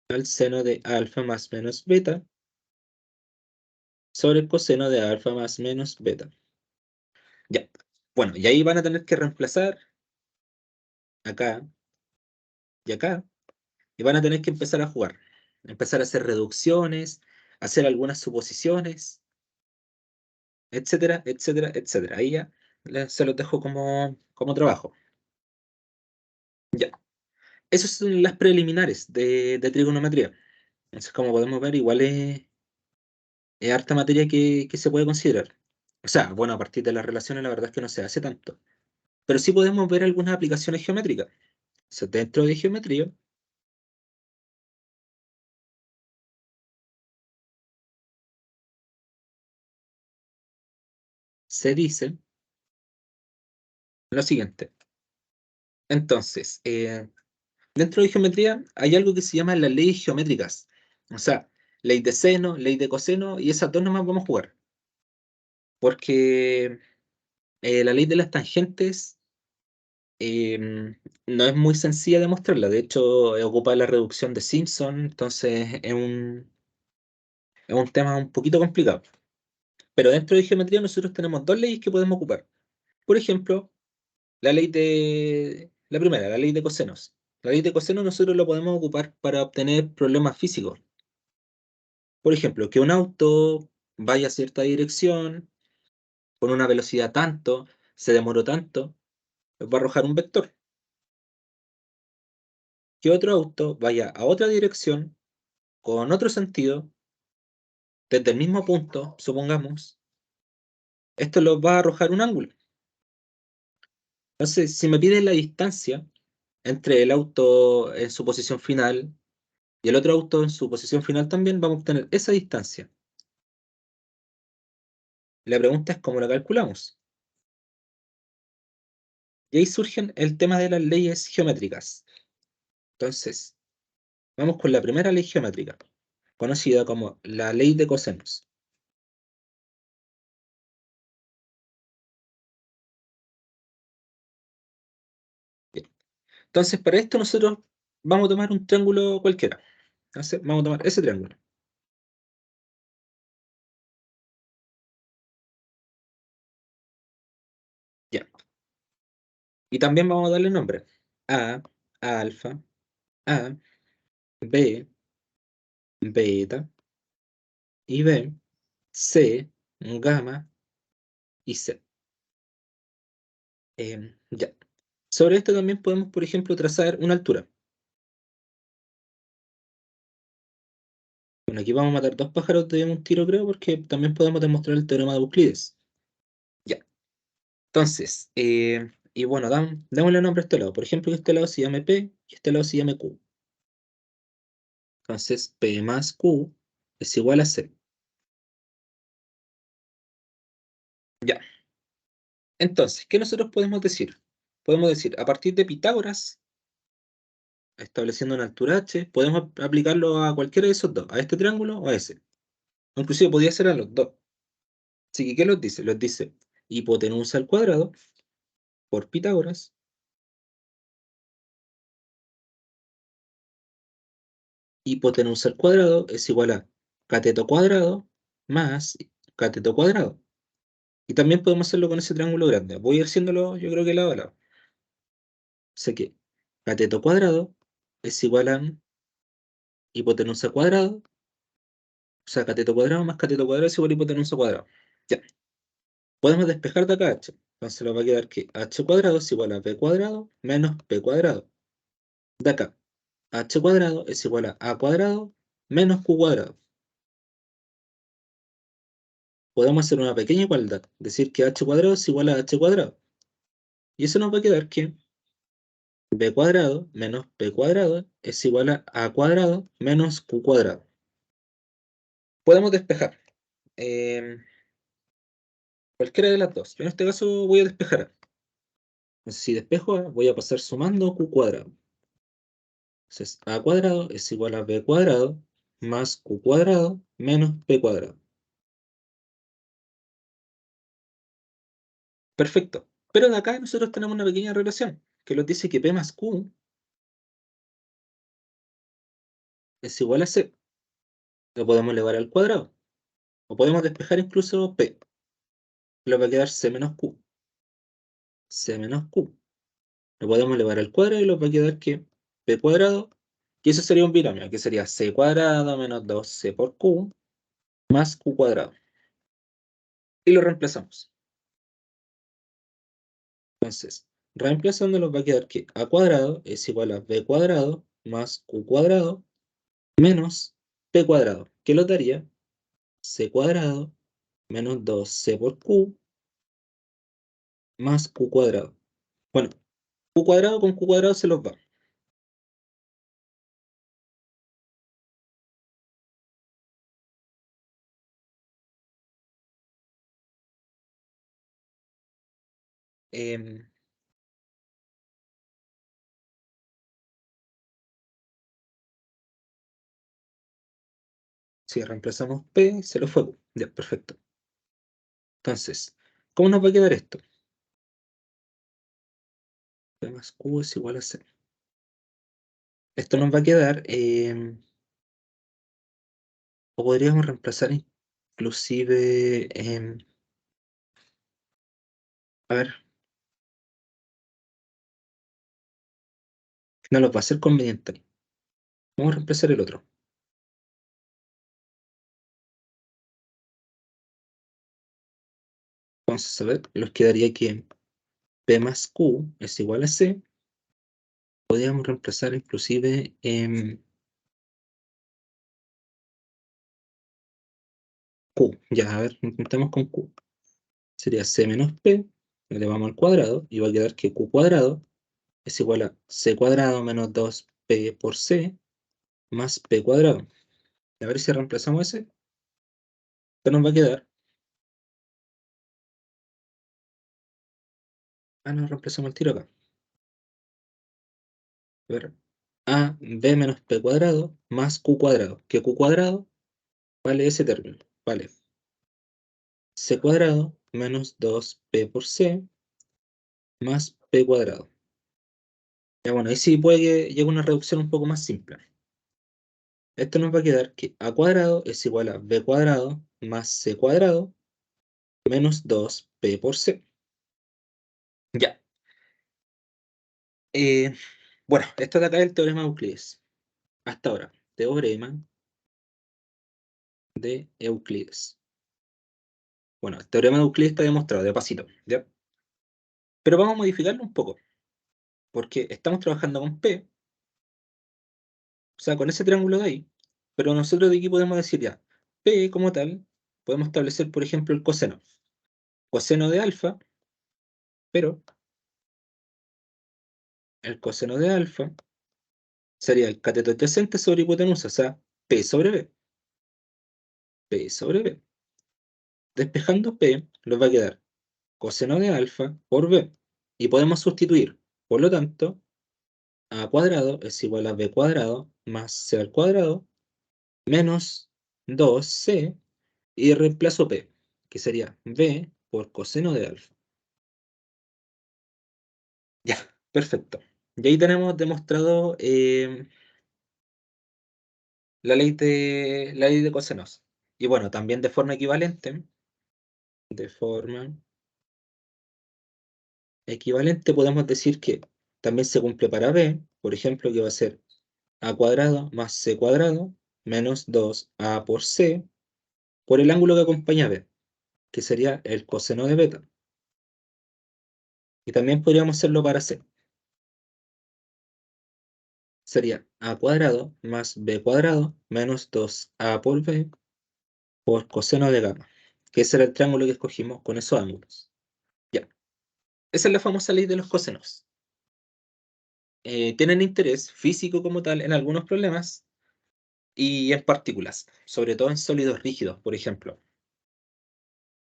al seno de alfa más menos beta sobre el coseno de alfa más menos beta. Ya. Bueno, y ahí van a tener que reemplazar acá y acá, y van a tener que empezar a jugar. Empezar a hacer reducciones, hacer algunas suposiciones, etcétera, etcétera, etcétera. Ahí ya se los dejo como trabajo. Ya. Esas son las preliminares de trigonometría. Entonces, como podemos ver, igual es harta materia que se puede considerar. O sea, bueno, a partir de las relaciones, la verdad es que no se hace tanto. Pero sí podemos ver algunas aplicaciones geométricas. O sea, dentro de geometría, se dice lo siguiente. Entonces, dentro de geometría hay algo que se llama las leyes geométricas. O sea, ley de seno, ley de coseno, y esas dos nomás vamos a jugar. Porque la ley de las tangentes no es muy sencilla de mostrarla. De hecho, ocupa la reducción de Simpson, entonces es un tema un poquito complicado. Pero dentro de geometría nosotros tenemos dos leyes que podemos ocupar. Por ejemplo, la primera, la ley de cosenos. La ley de cosenos nosotros lo podemos ocupar para obtener problemas físicos. Por ejemplo, que un auto vaya a cierta dirección con una velocidad tanto, se demoró tanto, va a arrojar un vector. Que otro auto vaya a otra dirección con otro sentido, desde el mismo punto, supongamos, esto lo va a arrojar un ángulo. Entonces, si me piden la distancia entre el auto en su posición final y el otro auto en su posición final también, vamos a obtener esa distancia. Y la pregunta es cómo la calculamos. Y ahí surgen el tema de las leyes geométricas. Entonces, vamos con la primera ley geométrica, conocida como la ley de cosenos. Bien. Entonces, para esto nosotros vamos a tomar un triángulo cualquiera. Entonces, vamos a tomar ese triángulo. Ya. Y también vamos a darle nombre. A, alfa, A, B, beta, y B, C, gamma y C. Ya. Sobre esto también podemos, por ejemplo, trazar una altura. Bueno, aquí vamos a matar dos pájaros de un tiro, creo, porque también podemos demostrar el teorema de Euclides. Ya. Entonces, y bueno, démosle nombre a este lado. Por ejemplo, que este lado se llame P y este lado se llame Q. Entonces, P más Q es igual a C. Ya. Entonces, ¿qué nosotros podemos decir? Podemos decir, a partir de Pitágoras, estableciendo una altura h, podemos aplicarlo a cualquiera de esos dos, a este triángulo o a ese. O inclusive podría ser a los dos. Así que, ¿qué los dice? Los dice hipotenusa al cuadrado por Pitágoras, hipotenusa al cuadrado es igual a cateto cuadrado más cateto cuadrado. Y también podemos hacerlo con ese triángulo grande. Voy a ir haciéndolo, yo creo que lado a lado. Sé que cateto cuadrado es igual a hipotenusa al cuadrado, o sea, cateto cuadrado más cateto cuadrado es igual a hipotenusa al cuadrado. Ya. Podemos despejar de acá h. Entonces nos va a quedar que h cuadrado es igual a b cuadrado menos p cuadrado. De acá, h cuadrado es igual a cuadrado menos q cuadrado. Podemos hacer una pequeña igualdad, decir que h cuadrado es igual a h cuadrado. Y eso nos va a quedar que b cuadrado menos p cuadrado es igual a cuadrado menos q cuadrado. Podemos despejar eh, cualquiera de las dos. Yo en este caso voy a despejar a. Entonces, si despejo a, voy a pasar sumando q cuadrado. Entonces, a cuadrado es igual a b cuadrado más q cuadrado menos p cuadrado. Perfecto. Pero de acá nosotros tenemos una pequeña relación que nos dice que p más q es igual a c. Lo podemos elevar al cuadrado. O podemos despejar incluso p. Lo va a quedar c menos q. C menos q. Lo podemos elevar al cuadrado y lo va a quedar que p cuadrado. Y eso sería un binomio, que sería c cuadrado menos 2c por q más q cuadrado. Y lo reemplazamos. Entonces, reemplazando nos va a quedar que a cuadrado es igual a b cuadrado más q cuadrado menos p cuadrado, que lo daría c cuadrado menos 2c por q más q cuadrado. Bueno, q cuadrado con q cuadrado se los va. Em, si reemplazamos p, se lo fue. Ya, perfecto. Entonces, ¿cómo nos va a quedar esto? P más q es igual a c. Esto nos va a quedar, o podríamos reemplazar inclusive, a ver, no nos va a ser conveniente. Vamos a reemplazar el otro. Entonces, a ver, nos quedaría que p más q es igual a c. Podríamos reemplazar inclusive q. Ya, a ver, intentemos con q. Sería c menos p le elevamos al cuadrado y va a quedar que q cuadrado es igual a c cuadrado menos 2p por c más p cuadrado. A ver si reemplazamos ese. ¿Qué nos va a quedar? Ah, no, reemplazamos el tiro acá. A ver. A, b menos p cuadrado más q cuadrado. ¿Qué q cuadrado? Vale ese término. Vale. C cuadrado menos 2p por c más p cuadrado. Ya bueno, ahí sí puede que llegue una reducción un poco más simple. Esto nos va a quedar que a cuadrado es igual a b cuadrado más c cuadrado menos 2p por c. Ya. Eh, bueno, esto de acá es el teorema de Euclides. Hasta ahora, teorema de Euclides. Bueno, el teorema de Euclides está demostrado de pasito, ¿ya? Pero vamos a modificarlo un poco, porque estamos trabajando con P, o sea, con ese triángulo de ahí, pero nosotros de aquí podemos decir ya, P como tal, podemos establecer, por ejemplo, el coseno. Coseno de alfa, pero el coseno de alfa sería el cateto adyacente sobre hipotenusa, o sea, P sobre B. P sobre B. Despejando P, nos va a quedar coseno de alfa por B. Y podemos sustituir, por lo tanto, a cuadrado es igual a b cuadrado más c al cuadrado menos 2c y reemplazo p, que sería b por coseno de alfa. Ya, perfecto. Y ahí tenemos demostrado la ley de cosenos. Y bueno, también de forma equivalente podemos decir que también se cumple para b, por ejemplo, que va a ser a cuadrado más c cuadrado menos 2a por c por el ángulo que acompaña a b, que sería el coseno de beta. Y también podríamos hacerlo para c. Sería a cuadrado más b cuadrado menos 2a por b por coseno de gamma, que ese era el triángulo que escogimos con esos ángulos. Ya, esa es la famosa ley de los cosenos. Tienen interés físico como tal en algunos problemas y en partículas, sobre todo en sólidos rígidos, por ejemplo.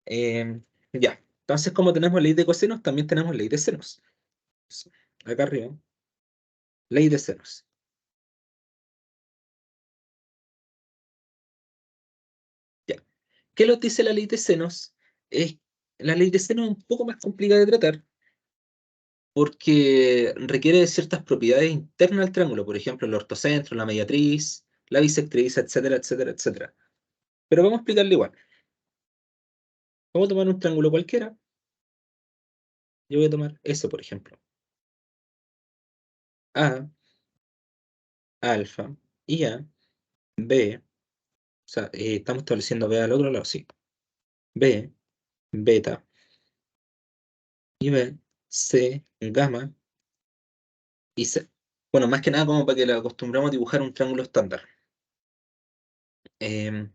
Ya, entonces como tenemos ley de cosenos, también tenemos ley de senos. Acá arriba, ley de senos. Ya. ¿Qué nos dice la ley de senos? Es, la ley de senos es un poco más complicada de tratar porque requiere de ciertas propiedades internas al triángulo, por ejemplo, el ortocentro, la mediatriz, la bisectriz, etcétera, etcétera, etcétera. Pero vamos a explicarlo igual. Vamos a tomar un triángulo cualquiera. Yo voy a tomar ese, por ejemplo. A, alfa, y A, B, o sea, estamos estableciendo B al otro lado, sí. B, beta, y B, C, gamma, y C. Bueno, más que nada como para que le acostumbramos a dibujar un triángulo estándar. Em,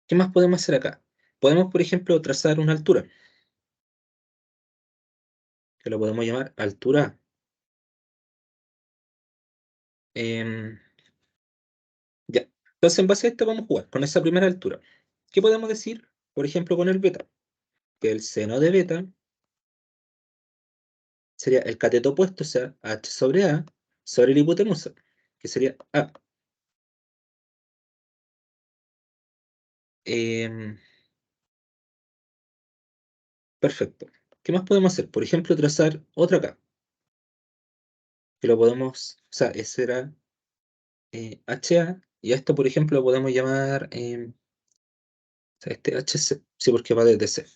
¿Qué más podemos hacer acá? Podemos, por ejemplo, trazar una altura, que lo podemos llamar altura A. Ya. Entonces, en base a esto vamos a jugar con esa primera altura. ¿Qué podemos decir, por ejemplo, con el beta? Que el seno de beta sería el cateto opuesto, o sea, h sobre a, sobre la hipotenusa, que sería a. Em, Perfecto. ¿Qué más podemos hacer? Por ejemplo, trazar otra acá, que lo podemos, o sea, ese será HA, y a esto, por ejemplo, lo podemos llamar, o sea, este HC, sí, porque va desde C.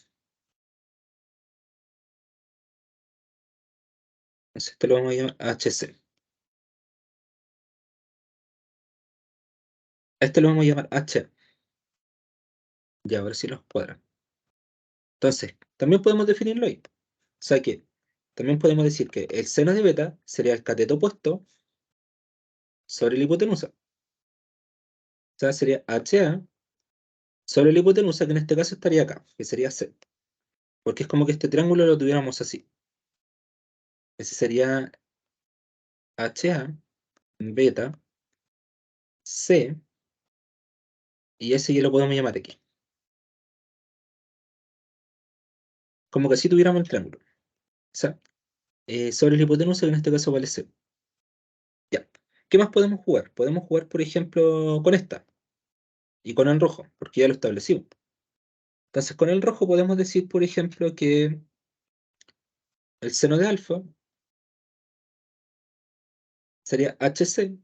Entonces, este lo vamos a llamar HC. A este lo vamos a llamar HA. Ya, a ver si los cuadra. Entonces, también podemos definirlo ahí. O sea que también podemos decir que el seno de beta sería el cateto opuesto sobre la hipotenusa. O sea, sería HA sobre la hipotenusa, que en este caso estaría acá, que sería C. porque es como que este triángulo lo tuviéramos así. Ese sería HA, beta, C, y ese ya lo podemos llamar X. Como que así tuviéramos el triángulo. O sea, sobre la hipotenusa, que en este caso vale C. Ya. ¿Qué más podemos jugar? Podemos jugar, por ejemplo, con esta y con el rojo, porque ya lo establecimos. Entonces, con el rojo podemos decir, por ejemplo, que el seno de alfa sería HC,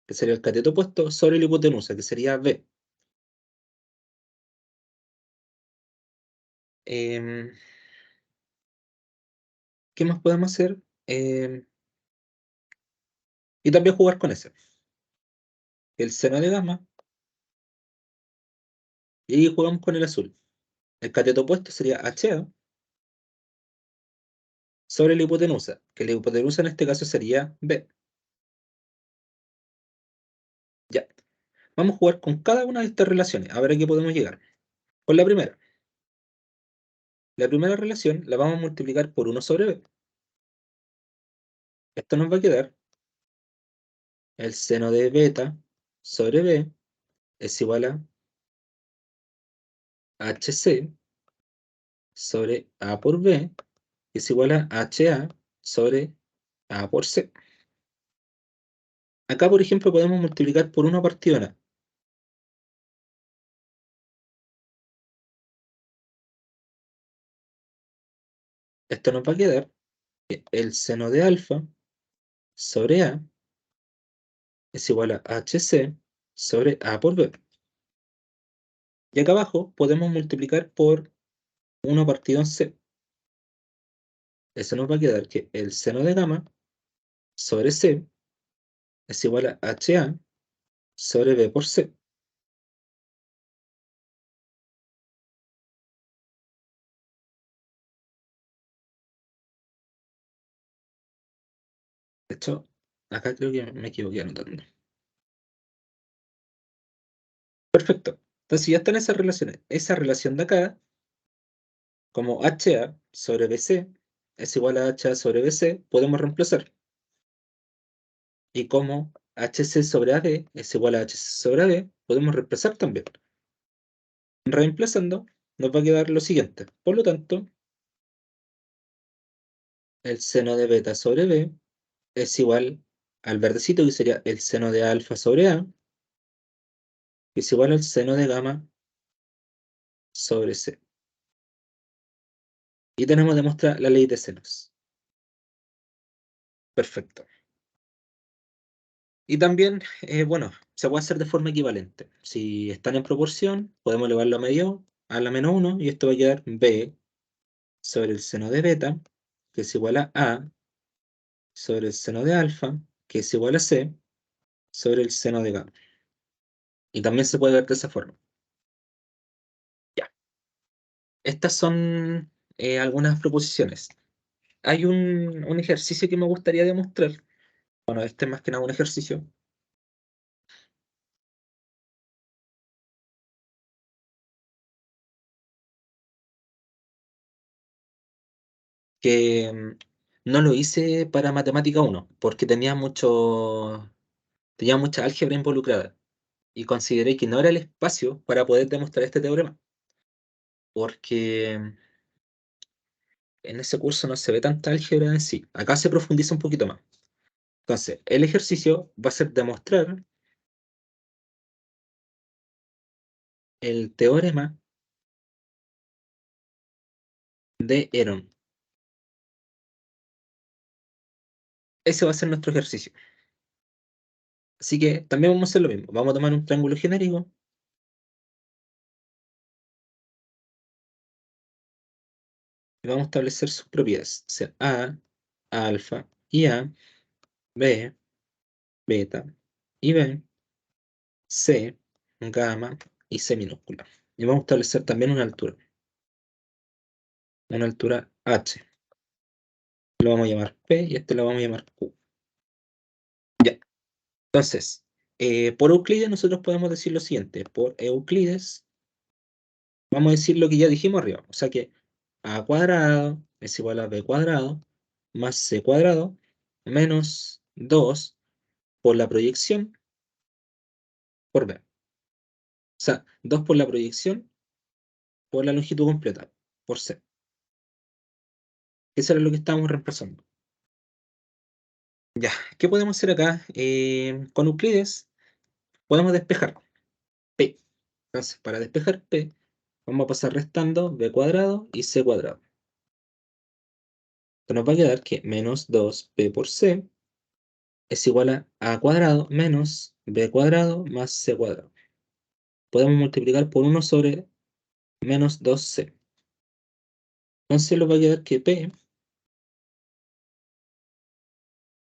que sería el cateto opuesto, sobre la hipotenusa, que sería B. Em, ¿Qué más podemos hacer? Y también jugar con ese. El seno de gamma, y ahí jugamos con el azul. El cateto opuesto sería HA sobre la hipotenusa, que la hipotenusa en este caso sería B. Ya. Vamos a jugar con cada una de estas relaciones, a ver a qué podemos llegar. Con la primera. La primera relación la vamos a multiplicar por 1 sobre B. Esto nos va a quedar el seno de beta sobre B es igual a HC sobre A por B, que es igual a HA sobre A por C. Acá, por ejemplo, podemos multiplicar por 1 partido en A. Esto nos va a quedar que el seno de alfa sobre A es igual a HC sobre A por B. Y acá abajo podemos multiplicar por 1 partido en C. Eso nos va a quedar que el seno de gamma sobre C es igual a HA sobre B por C. De hecho, acá creo que me equivoqué anotando. Perfecto. Entonces ya están esas relaciones. Esa relación de acá, como HA sobre BC es igual a HA sobre BC, podemos reemplazar. Y como HC sobre AB es igual a HC sobre AB, podemos reemplazar también. Reemplazando, nos va a quedar lo siguiente. Por lo tanto, el seno de beta sobre B es igual al verdecito, que sería el seno de alfa sobre A, que es igual al seno de gamma sobre C. Y tenemos demostrada la ley de senos. Perfecto. Y también, bueno, se puede hacer de forma equivalente. Si están en proporción, podemos elevarlo a medio a la menos 1, y esto va a quedar B sobre el seno de beta, que es igual a A sobre el seno de alfa, que es igual a C sobre el seno de gamma. Y también se puede ver de esa forma. Ya. Estas son algunas proposiciones. Hay un ejercicio que me gustaría demostrar. Bueno, este es más que nada un ejercicio que no lo hice para matemática 1 porque tenía mucha álgebra involucrada, y consideré que no era el espacio para poder demostrar este teorema, porque en ese curso no se ve tanta álgebra en sí. Acá se profundiza un poquito más. Entonces, el ejercicio va a ser demostrar el teorema de Heron. Ese va a ser nuestro ejercicio. Así que también vamos a hacer lo mismo. Vamos a tomar un triángulo genérico y vamos a establecer sus propiedades. O sea, A, alfa y A, B, beta y B, C, gamma y C minúscula. Y vamos a establecer también una altura H. Lo vamos a llamar P y este lo vamos a llamar Q. Ya. Entonces, por Euclides nosotros podemos decir lo siguiente. Por Euclides, vamos a decir lo que ya dijimos arriba. O sea que a cuadrado es igual a b cuadrado más c cuadrado menos 2 por la proyección por b. O sea, 2 por la proyección por la longitud completa, por c. Eso era lo que estábamos reemplazando. Ya, ¿qué podemos hacer acá? Con Euclides podemos despejar p. Entonces, para despejar p, vamos a pasar restando b cuadrado y c cuadrado. Entonces nos va a quedar que menos 2p por c es igual a cuadrado menos b cuadrado más c cuadrado. Podemos multiplicar por 1 sobre menos 2c. Entonces nos va a quedar que p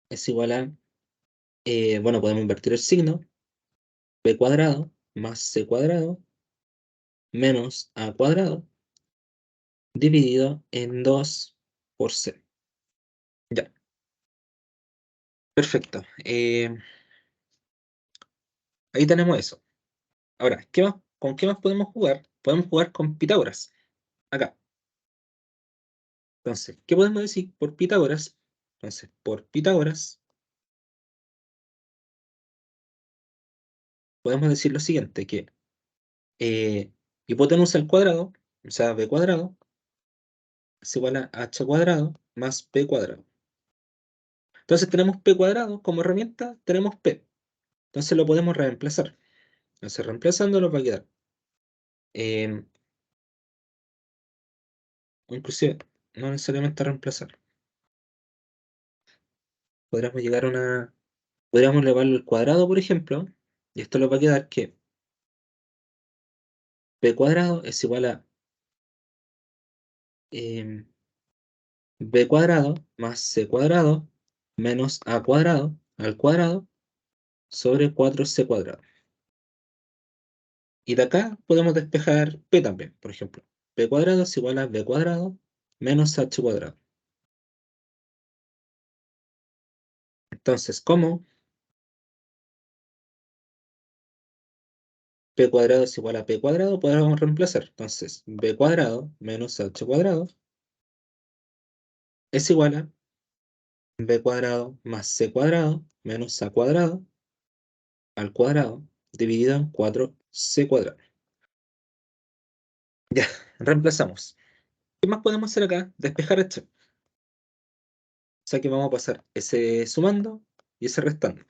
es igual a, bueno, podemos invertir el signo, b cuadrado más c cuadrado menos a cuadrado dividido en 2 por c. Ya, perfecto. Ahí tenemos eso. Ahora, ¿con qué más podemos jugar? Podemos jugar con Pitágoras. Acá. Entonces, ¿qué podemos decir por Pitágoras? Entonces, por Pitágoras podemos decir lo siguiente, que hipotenusa al cuadrado, o sea, b cuadrado, es igual a h cuadrado más p cuadrado. Entonces tenemos p cuadrado como herramienta, tenemos p. Entonces lo podemos reemplazar. Entonces reemplazando nos va a quedar. O inclusive, no necesariamente reemplazar. Podríamos llegar a una. Podríamos elevarlo al cuadrado, por ejemplo, y esto nos va a quedar que b cuadrado es igual a em, b cuadrado más c cuadrado menos a cuadrado al cuadrado sobre 4c cuadrado. Y de acá podemos despejar p también, por ejemplo. P cuadrado es igual a b cuadrado menos h cuadrado. Entonces, ¿cómo p cuadrado es igual a p cuadrado? Podemos reemplazar. Entonces, b cuadrado menos h cuadrado es igual a b cuadrado más c cuadrado menos a cuadrado al cuadrado dividido en 4c cuadrado. Ya, reemplazamos. ¿Qué más podemos hacer acá? Despejar h. O sea que vamos a pasar ese sumando y ese restando.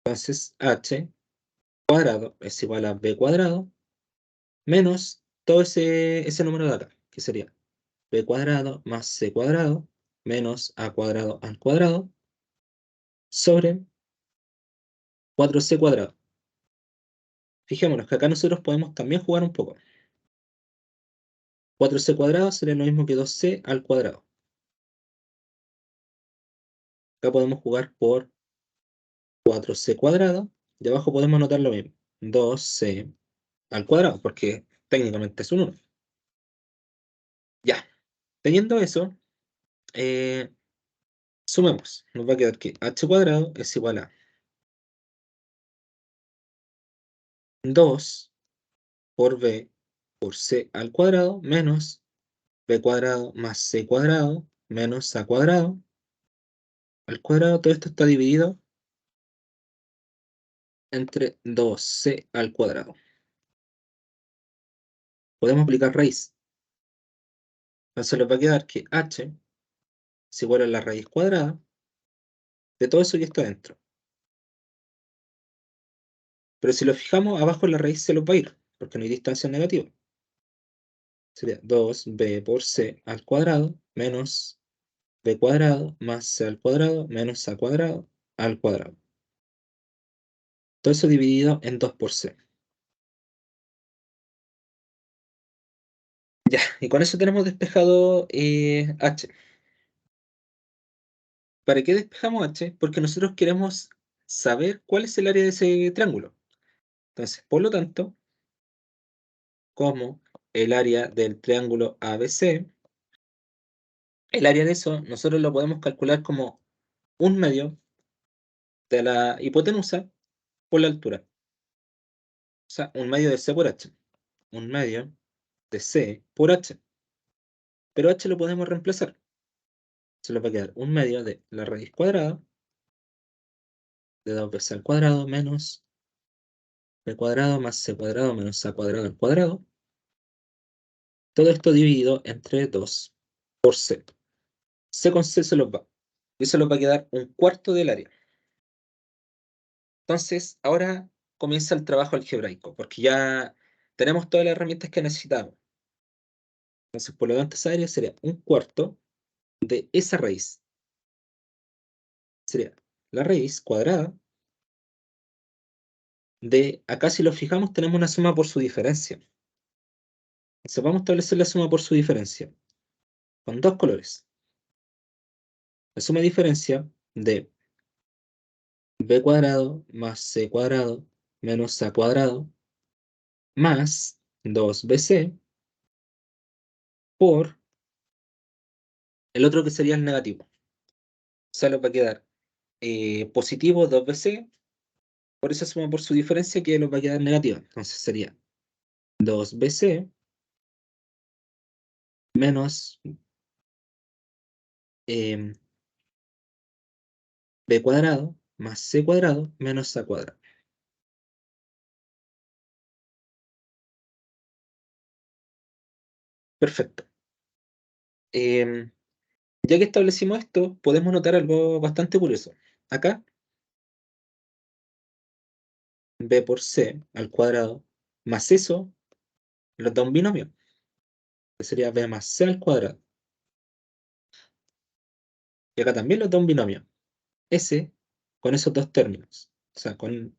Entonces, h cuadrado es igual a b cuadrado menos todo ese número de acá, que sería b cuadrado más c cuadrado menos a cuadrado al cuadrado sobre 4c cuadrado. Fijémonos que acá nosotros podemos también jugar un poco. 4c cuadrado sería lo mismo que 2c al cuadrado. Acá podemos jugar por 4c cuadrado y abajo podemos anotar lo mismo, 2c al cuadrado, porque técnicamente es un 1. Ya, teniendo eso, eh, sumemos. Nos va a quedar que h cuadrado es igual a 2 por b por c al cuadrado menos b cuadrado más c cuadrado menos a cuadrado al cuadrado. Todo esto está dividido entre 2c al cuadrado. Podemos aplicar raíz. Entonces nos va a quedar que h es igual a la raíz cuadrada de todo eso que está dentro. Pero si lo fijamos, abajo la raíz se los va a ir, porque no hay distancia negativa. Sería 2b por c al cuadrado menos b cuadrado más c al cuadrado menos a cuadrado al cuadrado. Todo eso dividido en 2 por c. Ya, y con eso tenemos despejado h. ¿Para qué despejamos h? Porque nosotros queremos saber cuál es el área de ese triángulo. Entonces, por lo tanto, como el área del triángulo ABC, el área de eso nosotros lo podemos calcular como 1/2 de la hipotenusa por la altura. O sea, 1/2 de c por h. 1 medio de C por H. Pero H lo podemos reemplazar. Se nos va a quedar 1 medio de la raíz cuadrada de 2b al cuadrado menos b cuadrado más c cuadrado menos a cuadrado al cuadrado. Todo esto dividido entre 2 por c. C con C se los va. Y se nos va a quedar 1/4 del área. Entonces, ahora comienza el trabajo algebraico, porque ya tenemos todas las herramientas que necesitamos. Entonces, por lo tanto, esa área sería 1/4 de esa raíz. Sería la raíz cuadrada de, acá si lo fijamos, tenemos una suma por su diferencia. Entonces, vamos a establecer la suma por su diferencia con dos colores. La suma diferencia de b cuadrado más c cuadrado menos a cuadrado más 2bc por el otro que sería el negativo. O sea, nos va a quedar positivo 2bc, por esa suma por su diferencia que nos va a quedar negativa. Entonces sería 2bc menos b cuadrado más c cuadrado menos a cuadrado. Perfecto. Ya que establecimos esto, podemos notar algo bastante curioso. Acá, b por c al cuadrado más eso nos da un binomio, que sería b más c al cuadrado. Y acá también nos da un binomio, s con esos dos términos, o sea, con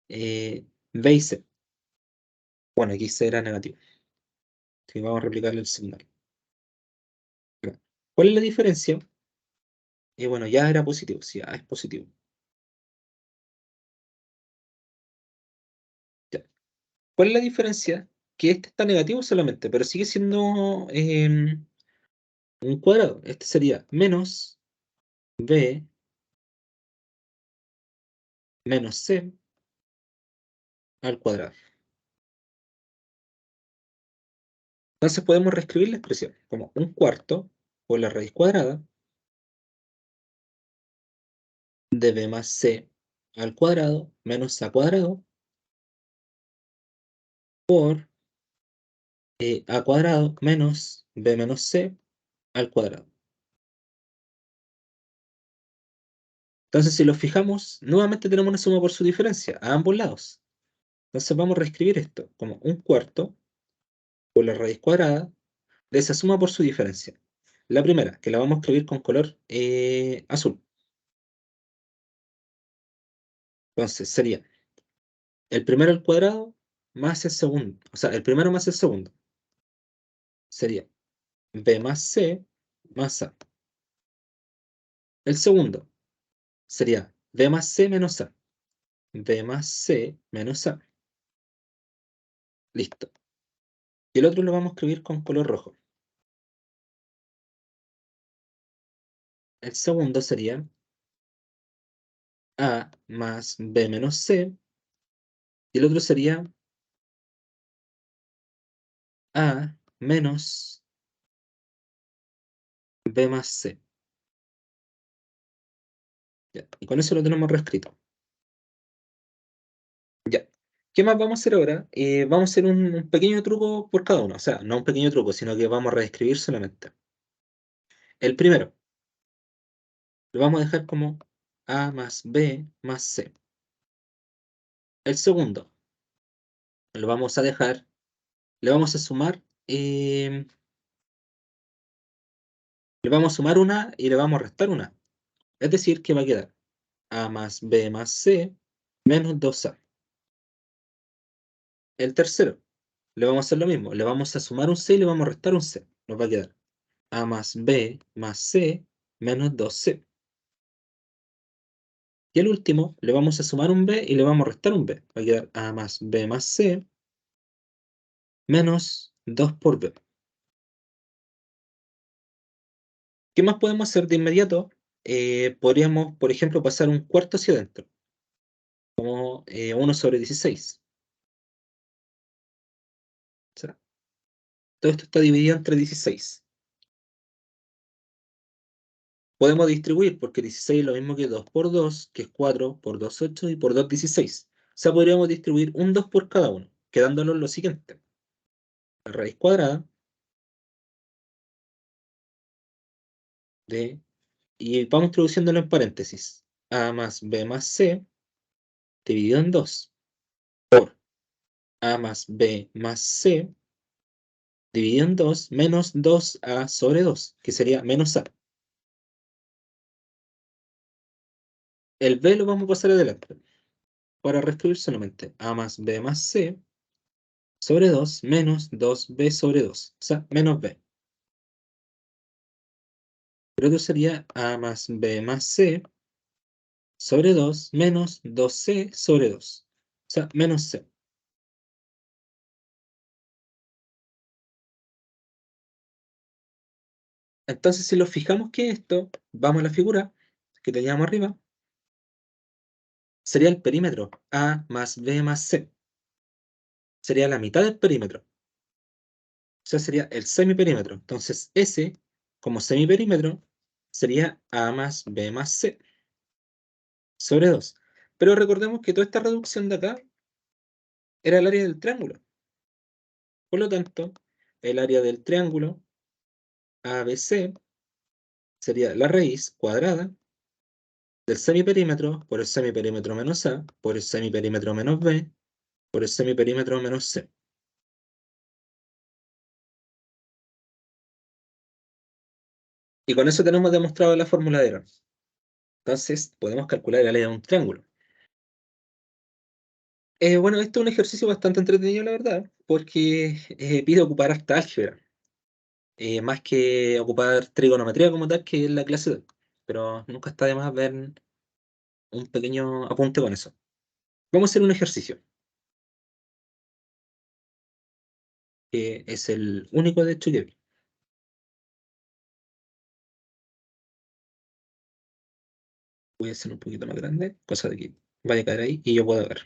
b y c. Bueno, aquí c era negativo. Así que vamos a replicarle el signo. ¿Cuál es la diferencia? Y bueno, ya era positivo, sí, ya es positivo. Ya. ¿Cuál es la diferencia? Que este está negativo solamente, pero sigue siendo un cuadrado. Este sería menos b menos c al cuadrado. Entonces podemos reescribir la expresión como 1/4 por la raíz cuadrada de b más c al cuadrado menos a cuadrado por a cuadrado menos b menos c al cuadrado. Entonces, si lo fijamos, nuevamente tenemos una suma por su diferencia a ambos lados. Entonces vamos a reescribir esto como 1/4 por la raíz cuadrada de esa suma por su diferencia. La primera, que la vamos a escribir con color azul. Entonces sería el primero al cuadrado más el segundo. O sea, el primero más el segundo. Sería b más c más a. El segundo sería b más c menos a. B más c menos a. Listo. Y el otro lo vamos a escribir con color rojo. El segundo sería a más b menos c. Y el otro sería a menos b más c. Ya. Y con eso lo tenemos reescrito. Ya. ¿Qué más vamos a hacer ahora? Vamos a hacer un pequeño truco por cada uno. O sea, no un pequeño truco, sino que vamos a reescribir solamente. El primero lo vamos a dejar como a más b más c. El segundo lo vamos a dejar, le vamos a sumar, le vamos a sumar una y le vamos a restar una. Es decir, que va a quedar a más b más c menos 2a. El tercero, le vamos a hacer lo mismo. Le vamos a sumar un c y le vamos a restar un c. Nos va a quedar a más b más c menos 2c. Y el último, le vamos a sumar un b y le vamos a restar un b. Va a quedar a más b más c menos 2 por b. ¿Qué más podemos hacer de inmediato? Podríamos, por ejemplo, pasar un cuarto hacia adentro, como 1/16. O sea, todo esto está dividido entre 16. Podemos distribuir porque 16 es lo mismo que 2 por 2, que es 4 por 2, 8 y por 2, 16. O sea, podríamos distribuir un 2 por cada uno, quedándonos lo siguiente. La raíz cuadrada de... Y vamos introduciéndolo en paréntesis. A más B más C dividido en 2 por A más B más C dividido en 2 menos 2A sobre 2, que sería menos A. El B lo vamos a pasar adelante para reescribir solamente A más B más C sobre 2 menos 2B sobre 2, o sea, menos B. Pero esto sería A más B más C sobre 2 menos 2C sobre 2, o sea, menos C. Entonces, si lo fijamos que esto, vamos a la figura que teníamos arriba, sería el perímetro A más B más C. Sería la mitad del perímetro. O sea, sería el semiperímetro. Entonces, S, como semiperímetro, sería A más B más C sobre 2. Pero recordemos que toda esta reducción de acá era el área del triángulo. Por lo tanto, el área del triángulo ABC sería la raíz cuadrada del semiperímetro por el semiperímetro menos A, por el semiperímetro menos B, por el semiperímetro menos C. Y con eso tenemos demostrado la fórmula de Aaron. Entonces, podemos calcular el área de un triángulo. Bueno, esto es un ejercicio bastante entretenido, la verdad, porque pide ocupar hasta álgebra, más que ocupar trigonometría como tal, que es la clase 2. Pero nunca está de más ver un pequeño apunte con eso. Vamos a hacer un ejercicio, que es el único de hecho que vi. Voy a hacer un poquito más grande, cosa de que vaya a caer ahí y yo pueda ver.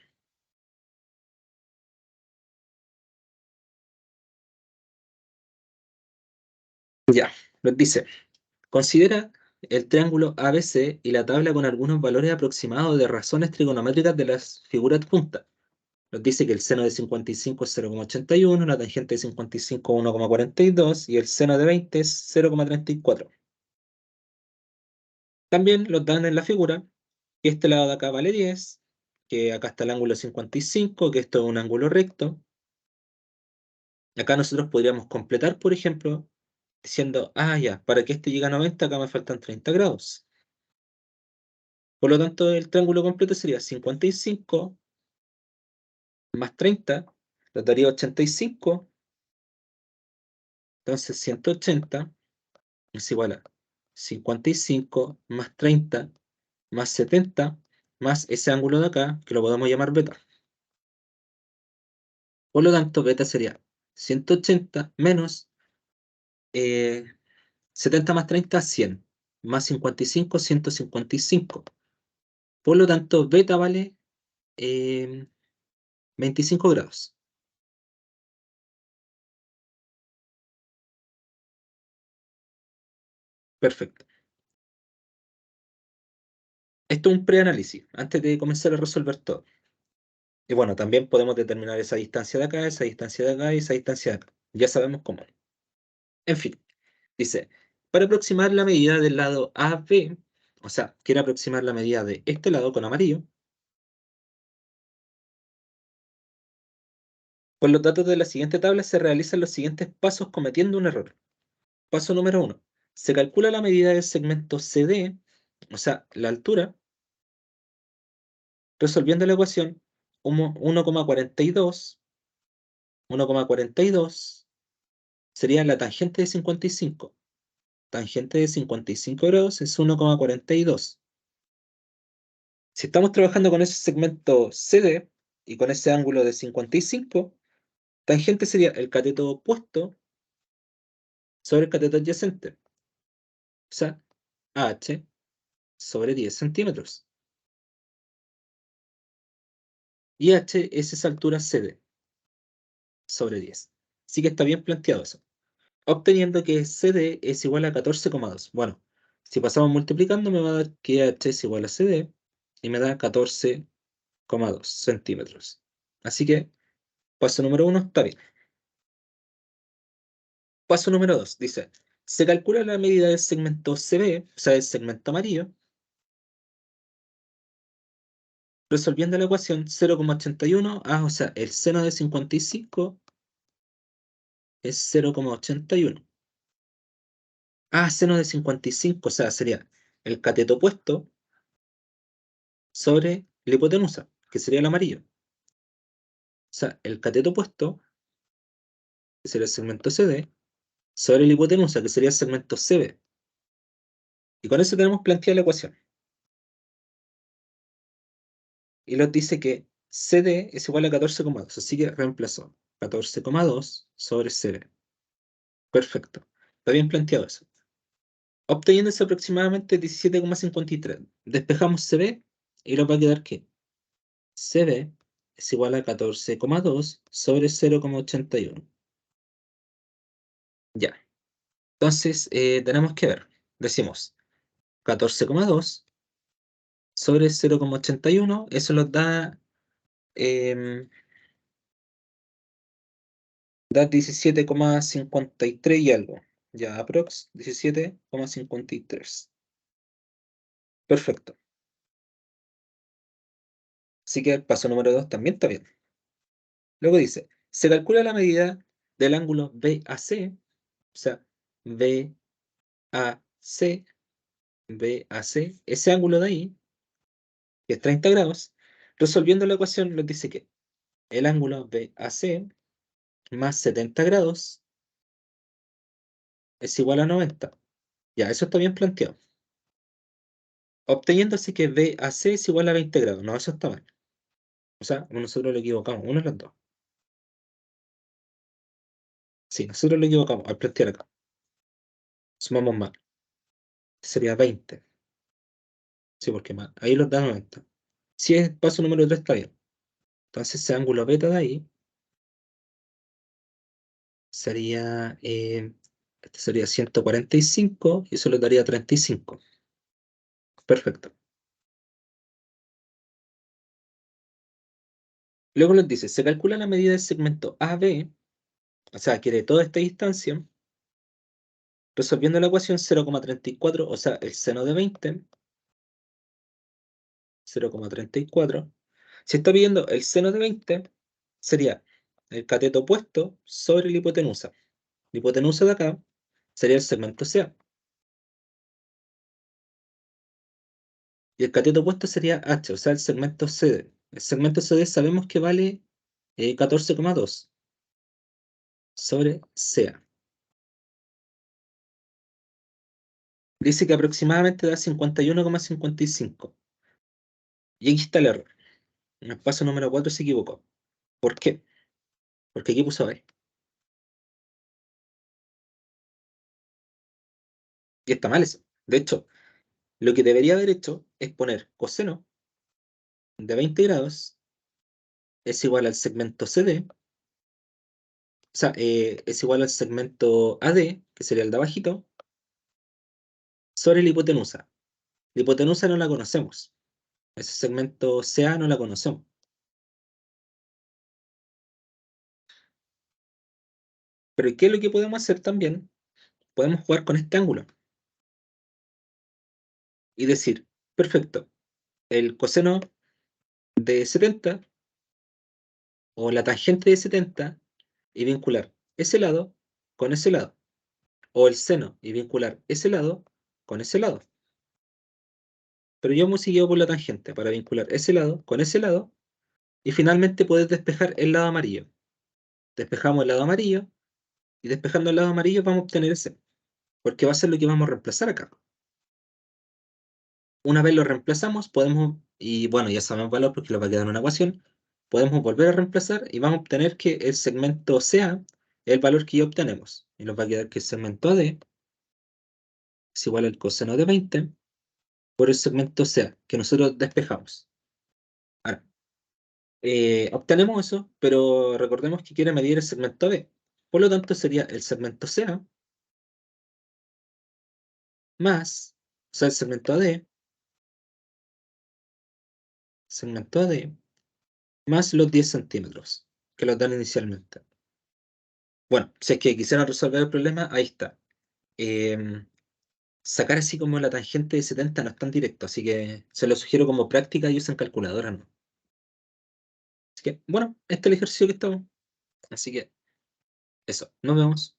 Ya, nos dice, considera el triángulo ABC y la tabla con algunos valores aproximados de razones trigonométricas de las figuras adjuntas. Nos dice que el seno de 55 es 0,81, la tangente de 55 es 1,42 y el seno de 20 es 0,34. También los dan en la figura que este lado de acá vale 10, que acá está el ángulo 55, que esto es un ángulo recto. Acá nosotros podríamos completar, por ejemplo, diciendo, ah, ya, para que este llegue a 90, acá me faltan 30 grados. Por lo tanto, el triángulo completo sería 55 más 30, nos daría 85, entonces 180 es igual a 55 más 30 más 70 más ese ángulo de acá, que lo podemos llamar beta. Por lo tanto, beta sería 180 menos 70 más 30, 100, más 55, 155. Por lo tanto, beta vale 25 grados. Perfecto. Esto es un preanálisis, antes de comenzar a resolver todo. Y bueno, también podemos determinar esa distancia de acá, esa distancia de acá y esa distancia de acá. Ya sabemos cómo. En fin, dice, para aproximar la medida del lado AB, o sea, quiere aproximar la medida de este lado con amarillo, con los datos de la siguiente tabla se realizan los siguientes pasos cometiendo un error. Paso número 1. Se calcula la medida del segmento CD, o sea, la altura, resolviendo la ecuación 1,42. 1,42 sería la tangente de 55. Tangente de 55 grados es 1,42. Si estamos trabajando con ese segmento CD y con ese ángulo de 55, tangente sería el cateto opuesto sobre el cateto adyacente. O sea, AH sobre 10 centímetros. Y H es esa altura CD sobre 10. Así que está bien planteado eso. Obteniendo que CD es igual a 14,2. Bueno, si pasamos multiplicando me va a dar que H es igual a CD y me da 14,2 centímetros. Así que paso número 1 está bien. Paso número 2 dice, se calcula la medida del segmento CB, o sea, del segmento amarillo, resolviendo la ecuación 0,81, o sea, el seno de 55 es 0,81. Seno de 55, o sea, sería el cateto opuesto sobre la hipotenusa, que sería el amarillo. O sea, el cateto opuesto, que sería el segmento CD, sobre la hipotenusa, que sería el segmento CB. Y con eso tenemos planteada la ecuación. Y nos dice que CD es igual a 14,2, así que reemplazo 14,2 sobre CB. Perfecto. Está bien planteado eso. Obteniéndose aproximadamente 17,53. Despejamos CB y nos va a quedar que CB es igual a 14,2 sobre 0,81. Ya. Entonces, tenemos que ver. Decimos 14,2 sobre 0,81. Eso nos da 17,53 y algo. Ya, aprox 17,53. Perfecto. Así que el paso número 2 también está bien. Luego dice, se calcula la medida del ángulo BAC, o sea, BAC, BAC, ese ángulo de ahí, que es 30 grados, resolviendo la ecuación nos dice que el ángulo BAC más 70 grados es igual a 90. Ya, eso está bien planteado. Obteniendo así que BAC es igual a 20 grados. No, eso está mal. O sea, nosotros lo equivocamos, uno de los dos. Sí, nosotros lo equivocamos al plantear acá. Sumamos mal. Sería 20. Sí, porque mal. Ahí los da 90. Si es paso número 3 está bien. Entonces ese ángulo beta de ahí sería, este sería 145 y eso le daría 35. Perfecto. Luego nos dice, se calcula la medida del segmento AB, o sea, quiere toda esta distancia, resolviendo la ecuación 0,34, o sea, el seno de 20, 0,34. Si está pidiendo el seno de 20, sería el cateto opuesto sobre la hipotenusa. La hipotenusa de acá sería el segmento CA. Y el cateto opuesto sería H, o sea, el segmento CD. El segmento CD sabemos que vale 14,2 sobre CA. Dice que aproximadamente da 51,55. Y aquí está el error. En el paso número 4 se equivocó. ¿Por qué? Porque aquí puso B. Y está mal eso. De hecho, lo que debería haber hecho es poner coseno de 20 grados es igual al segmento CD, o sea, es igual al segmento AD, que sería el de abajito, sobre la hipotenusa. La hipotenusa no la conocemos. Ese segmento CA no la conocemos. Pero ¿qué es lo que podemos hacer también? Podemos jugar con este ángulo y decir, perfecto, el coseno de 70 o la tangente de 70 y vincular ese lado con ese lado. O el seno y vincular ese lado con ese lado. Pero yo me siguió por la tangente para vincular ese lado con ese lado y finalmente poder despejar el lado amarillo. Despejamos el lado amarillo y despejando el lado amarillo vamos a obtener ese, porque va a ser lo que vamos a reemplazar acá. Una vez lo reemplazamos, podemos, y bueno, ya sabemos valor porque lo va a quedar en una ecuación, podemos volver a reemplazar y vamos a obtener que el segmento CA es el valor que ya obtenemos. Y nos va a quedar que el segmento AD es igual al coseno de 20 por el segmento CA que nosotros despejamos. Ahora, obtenemos eso, pero recordemos que quiere medir el segmento B. Por lo tanto, sería el segmento CA más, o sea, el segmento AD, más los 10 centímetros que los dan inicialmente. Bueno, si es que quisieran resolver el problema, ahí está. Em, Sacar así como la tangente de 70 no es tan directo, así que se lo sugiero como práctica y usen calculadora, ¿no? Así que, bueno, este es el ejercicio que estamos. Así que eso, nos vemos.